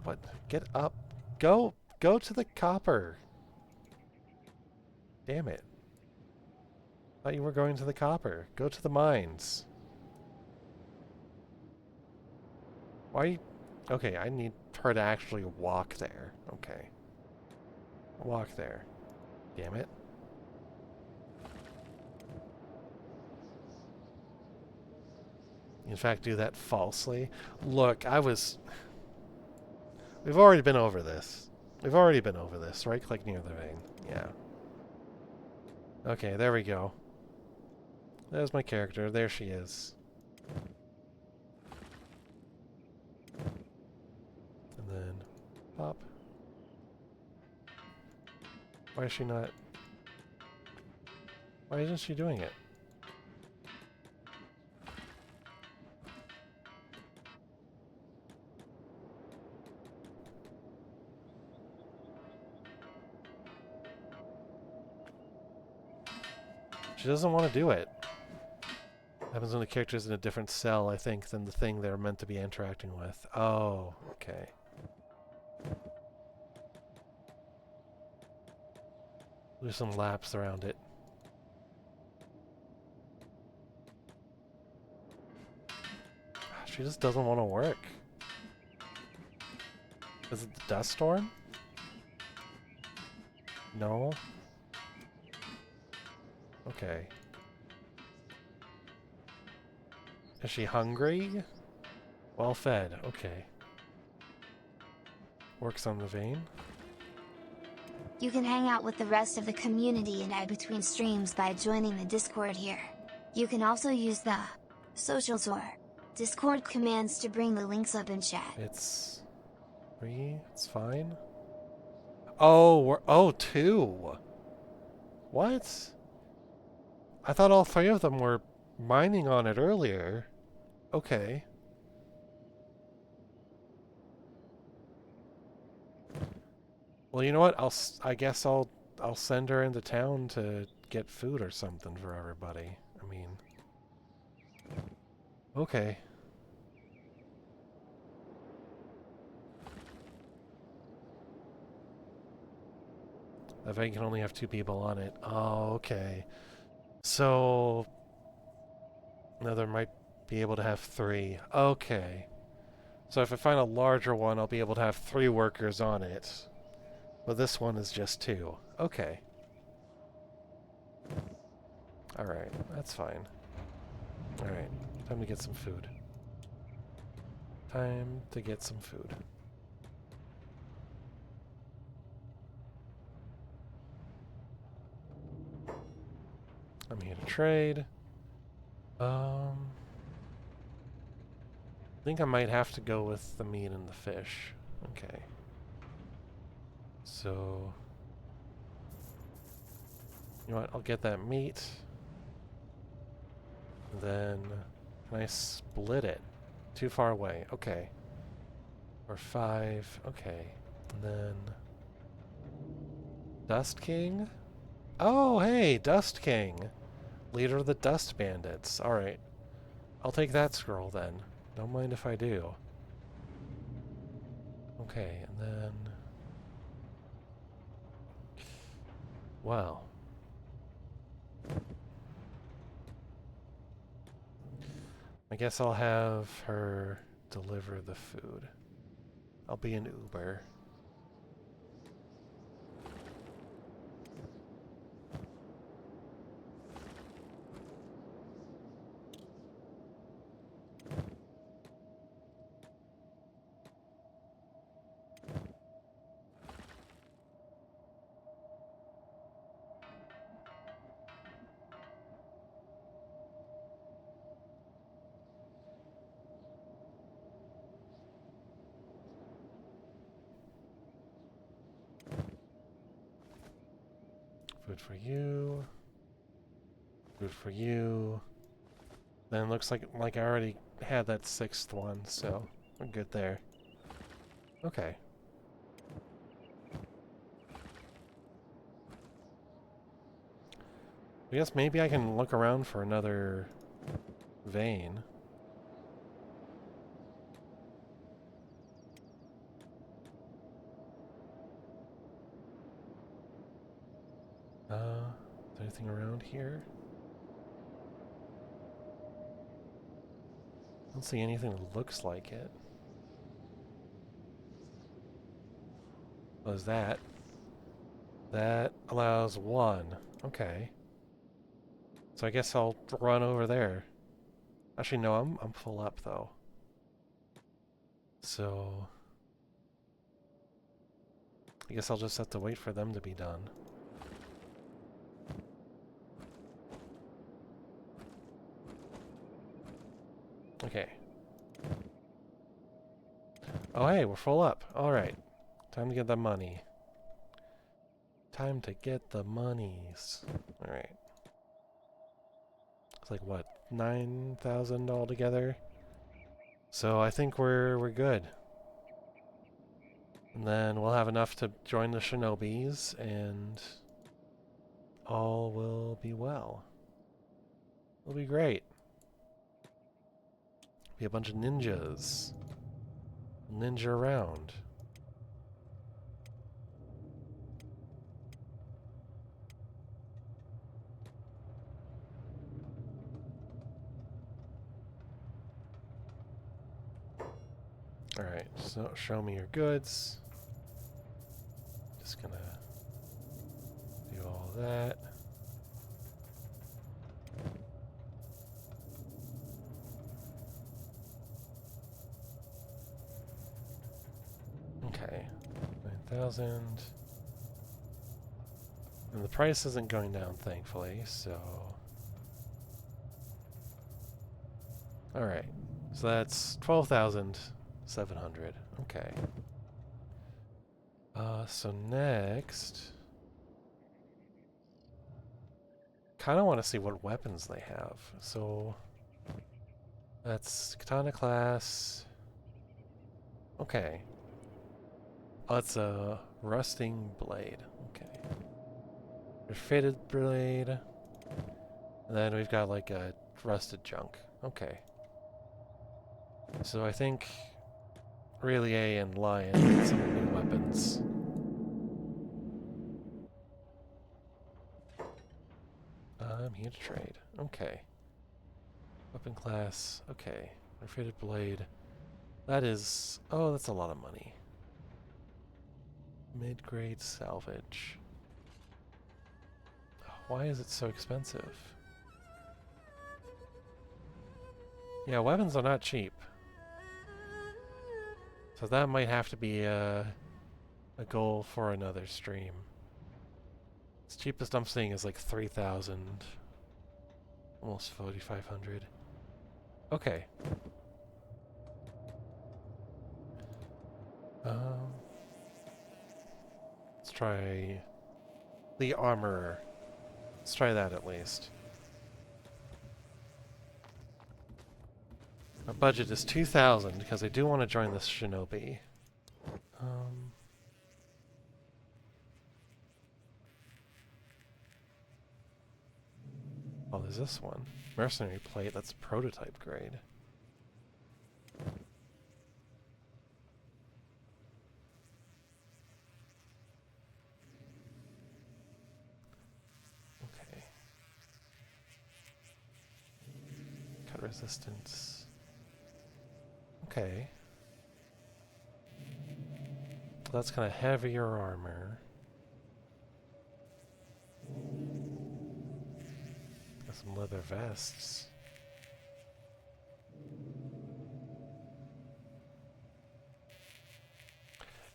What? Get up. Go to the copper. Damn it. Thought you were going to the copper. Go to the mines. Why? Okay, I need her to actually walk there. Okay. Walk there. Damn it. In fact, do that falsely. Look, we've already been over this. We've already been over this. Right click near the vein. Yeah. Okay, there we go. There's my character. There she is. And then pop. Why is she not... Why isn't she doing it? She doesn't want to do it. Happens when the character's in a different cell, I think, than the thing they're meant to be interacting with. Oh, okay. There's some laps around it. She just doesn't want to work. Is it the dust storm? No. Okay. Is she hungry? Well fed. Okay. Works on the vein. You can hang out with the rest of the community and add between streams by joining the Discord here. You can also use the social tour Discord commands to bring the links up in chat. It's 3. It's fine. Oh, we're 2. What? I thought all 3 of them were mining on it earlier. Okay. Well, you know what? I guess I'll send her into town to get food or something for everybody. I mean, okay. The vein can only have 2 people on it. Oh, okay. So another might be able to have 3. Okay. So if I find a larger one, I'll be able to have 3 workers on it. But this one is just 2. Okay. Alright, that's fine. Alright, time to get some food. Time to get some food. I'm here to trade. I think I might have to go with the meat and the fish. Okay. So, you know what? I'll get that meat. Then, can I split it? Too far away. Okay. Or 5. Okay. And then, Dust King? Oh, hey, Dust King. Leader of the Dust Bandits. Alright. I'll take that scroll then. Don't mind if I do. Okay, and then... Well. I guess I'll have her deliver the food. I'll be an Uber. Food for you. Food for you. Then it looks like I already had that 6th one, so we're good there. Okay. I guess maybe I can look around for another vein. Is there anything around here? I don't see anything that looks like it. What is that? That allows 1. Okay. So I guess I'll run over there. Actually, no, I'm full up though. So I guess I'll just have to wait for them to be done. Okay. Oh hey, we're full up. Alright. Time to get the money. Time to get the monies. Alright. It's like what, 9,000 altogether? So I think we're good. And then we'll have enough to join the Shinobis and all will be well. It'll be great. Be a bunch of ninjas. Ninja around. Alright, so show me your goods. Just gonna do all that. 4,000. And the price isn't going down, thankfully, so... Alright. So that's 12,700. Okay. So next... Kinda want to see what weapons they have. So... That's Katana class... Okay. Oh, it's a rusting blade. Okay. Faded blade. And then we've got like a rusted junk. Okay. So I think Relie and Lion need some new weapons. I'm here to trade. Okay. Weapon class. Okay. Faded blade. That is... Oh, that's a lot of money. Mid-grade salvage. Why is it so expensive? Yeah, weapons are not cheap. So that might have to be a goal for another stream. The cheapest I'm seeing is like 3,000. Almost 4,500. Okay. Let's try the armorer. Let's try that at least. Our budget is 2,000 because I do want to join this shinobi. Oh, there's this one. Mercenary plate, that's prototype grade. Okay. Cut resistance. Okay. That's kind of heavier armor. Got some leather vests.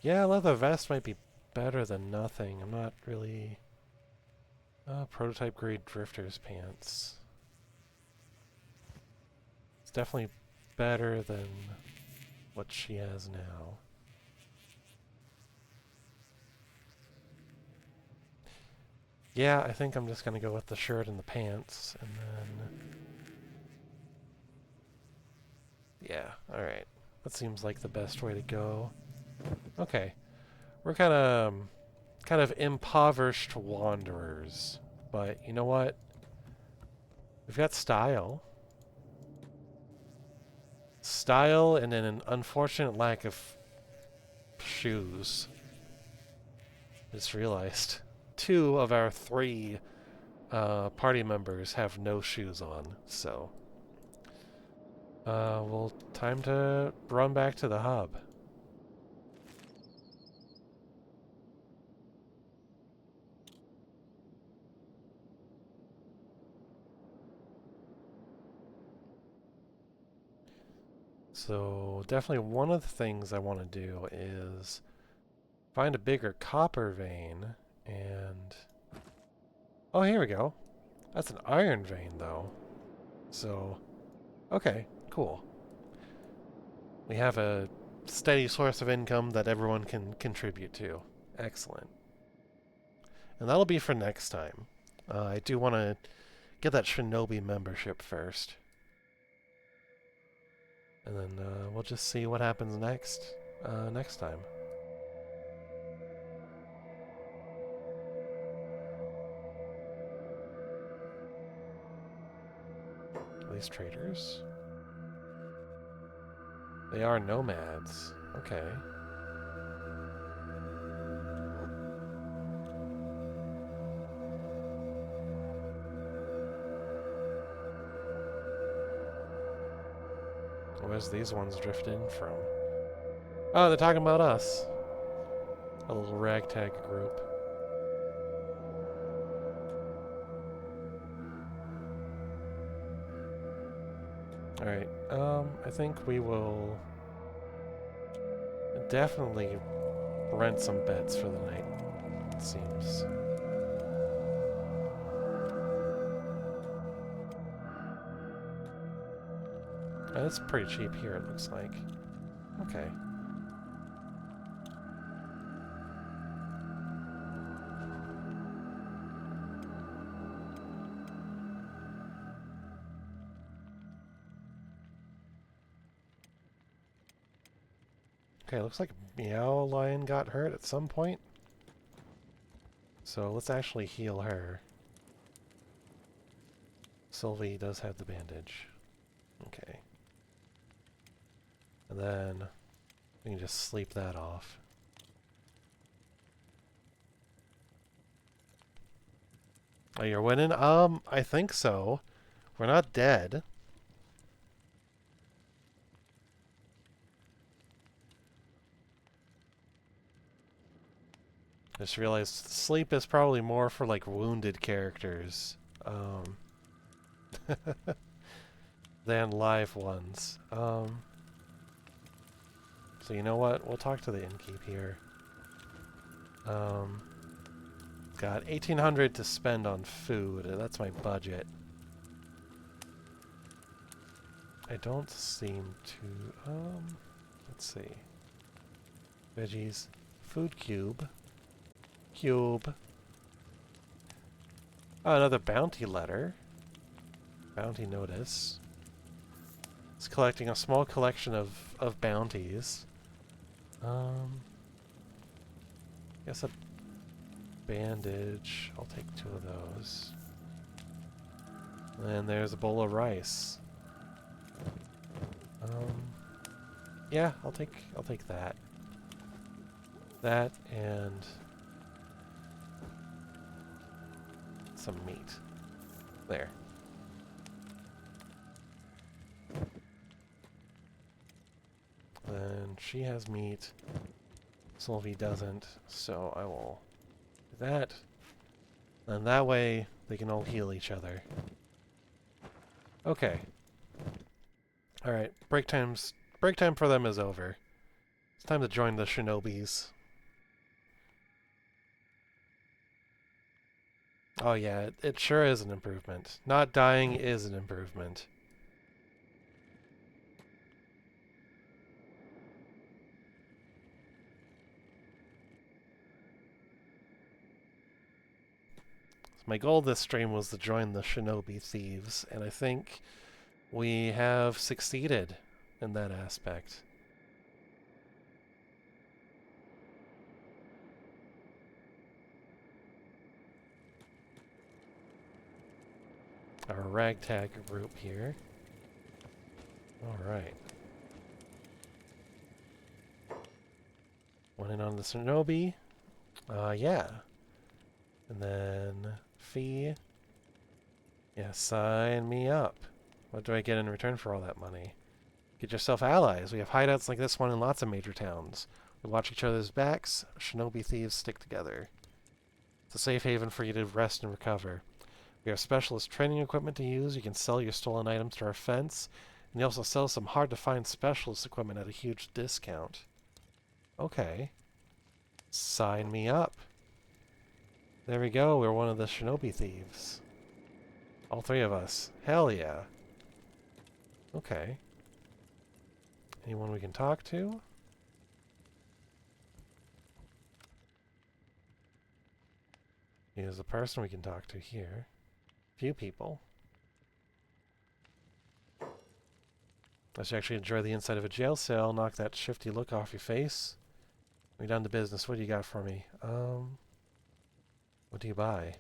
Yeah, leather vest might be better than nothing. I'm not really... prototype grade drifter's pants. It's definitely better than what she has now. Yeah, I think I'm just gonna go with the shirt and the pants, and then... Yeah, alright. That seems like the best way to go. Okay. We're kind of impoverished wanderers. But you know what? We've got style. Style and then an unfortunate lack of shoes. I just realized. 2 of our 3 party members have no shoes on, so... well, time to run back to the hub. So, definitely one of the things I want to do is find a bigger copper vein and... Oh, here we go. That's an iron vein, though. So, okay, cool. We have a steady source of income that everyone can contribute to. Excellent. And that'll be for next time. I do want to get that Shinobi membership first. And then we'll just see what happens next time. Are these traders? They are nomads. Okay. Where's these ones drifted in from? Oh, they're talking about us. A little ragtag group. Alright, I think we will definitely rent some beds for the night, it seems. It's pretty cheap here, it looks like. Okay. Okay, looks like Meow Lion got hurt at some point. So let's actually heal her. Sylvie does have the bandage. Okay. And then we can just sleep that off. Oh, you're winning? I think so. We're not dead. I just realized sleep is probably more for like wounded characters than live ones. So you know what? We'll talk to the innkeep here. Got 1,800 to spend on food. That's my budget. I don't seem to. Let's see. Veggies, food cube. Cube. Oh, another bounty letter. Bounty notice. It's collecting a small collection of bounties. Guess a bandage. I'll take 2 of those. And there's a bowl of rice. Yeah, I'll take that. That and some meat. There. Then she has meat. Sylvie doesn't, so I will do that. And that way they can all heal each other. Okay. Alright, break time for them is over. It's time to join the shinobis. Oh yeah, it sure is an improvement. Not dying is an improvement. My goal this stream was to join the shinobi thieves, and I think we have succeeded in that aspect. Our ragtag group here. Alright. Went in on the shinobi. Yeah. And then fee. Yeah, sign me up. What do I get in return for all that money? Get yourself allies. We have hideouts like this one in lots of major towns. We watch each other's backs. Shinobi thieves stick together. It's a safe haven for you to rest and recover. We have specialist training equipment to use. You can sell your stolen items to our fence. And you also sell some hard-to-find specialist equipment at a huge discount. Okay. Sign me up. There we go. We're one of the shinobi thieves. All 3 of us. Hell yeah. Okay. Anyone we can talk to? Here's a person we can talk to here. Few people. Let's actually enjoy the inside of a jail cell. Knock that shifty look off your face. We down to business. What do you got for me? What do you buy?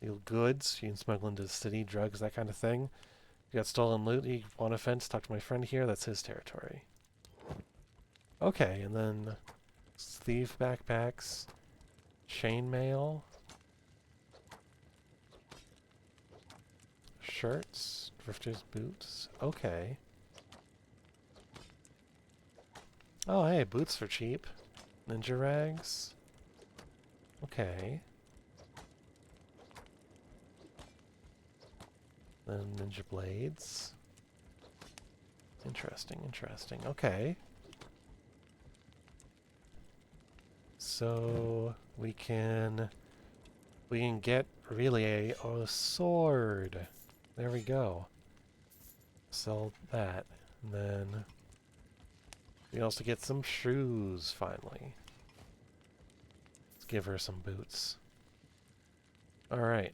You goods. You can smuggle into the city, drugs, that kind of thing. You got stolen loot. You want a fence? Talk to my friend here. That's his territory. Okay, and then thief backpacks, chainmail, shirts, drifter's boots. Okay. Oh, hey, boots for cheap. Ninja rags. Okay. Then ninja blades. Interesting, interesting. Okay. So we can get really a sword. There we go. Sell that. And then we also get some shoes finally. Let's give her some boots. Alright.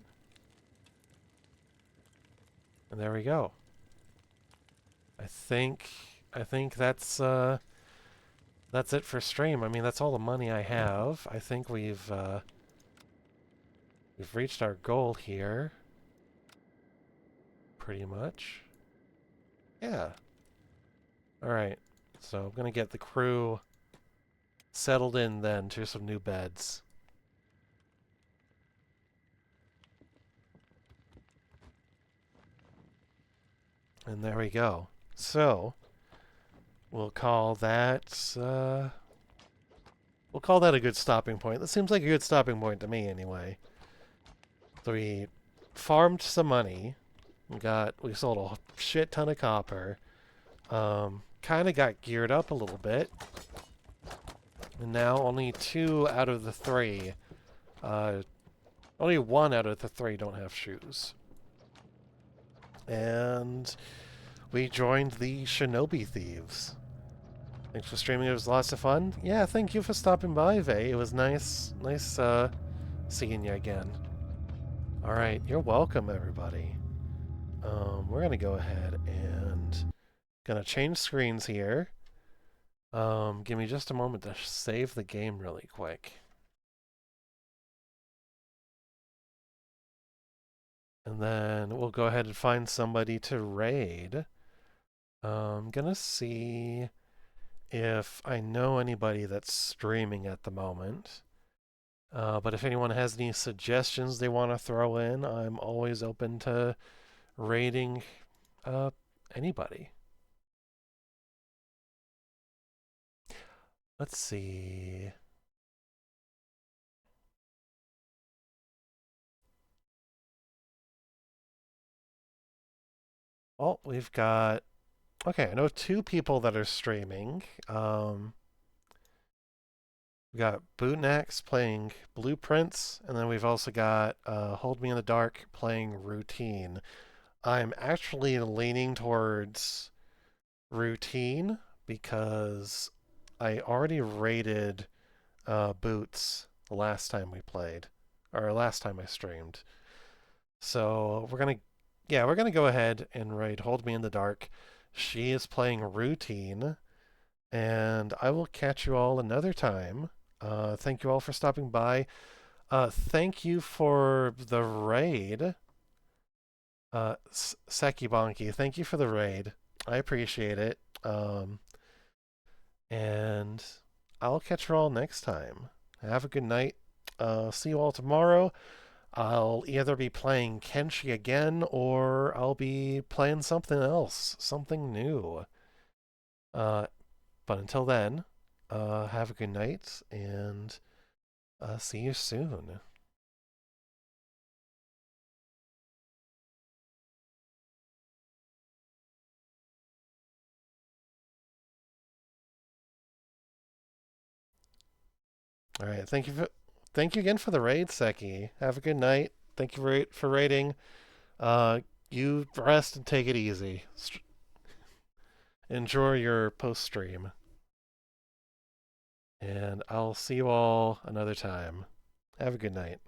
And there we go. I think that's it for stream. I mean, that's all the money I have. I think we've reached our goal here. Pretty much. Yeah. Alright. So I'm gonna get the crew settled in then to some new beds. And there we go. So we'll call that a good stopping point. That seems like a good stopping point to me anyway. So we farmed some money. We sold a shit ton of copper. Kind of got geared up a little bit. And now only only one out of the three don't have shoes. And we joined the Shinobi Thieves. Thanks for streaming. It was lots of fun. Yeah, thank you for stopping by, Vay. It was nice seeing you again. All right, you're welcome, everybody. We're gonna go ahead and gonna change screens here. Give me just a moment to save the game really quick. And then we'll go ahead and find somebody to raid. I'm gonna see if I know anybody that's streaming at the moment. But if anyone has any suggestions they want to throw in, I'm always open to raiding anybody. Let's see. Oh, we've got... Okay, I know two people that are streaming. We got Bootnax playing Blueprints, and then we've also got Hold Me in the Dark playing Routine. I'm actually leaning towards Routine because I already rated Boots the last time we played, or last time I streamed. So we're gonna go ahead and raid Hold Me in the Dark. She is playing Routine, and I will catch you all another time. Thank you all for stopping by. Thank you for the raid. Seki Bonky, thank you for the raid. I appreciate it. And I'll catch you all next time. Have a good night. See you all tomorrow. I'll either be playing Kenshi again or I'll be playing something else, something new. Uh, but until then, have a good night and see you soon. All right, thank you again for the raid, Seki. Have a good night. Thank you for raiding. Uh, you rest and take it easy. Enjoy your post stream, and I'll see you all another time. Have a good night.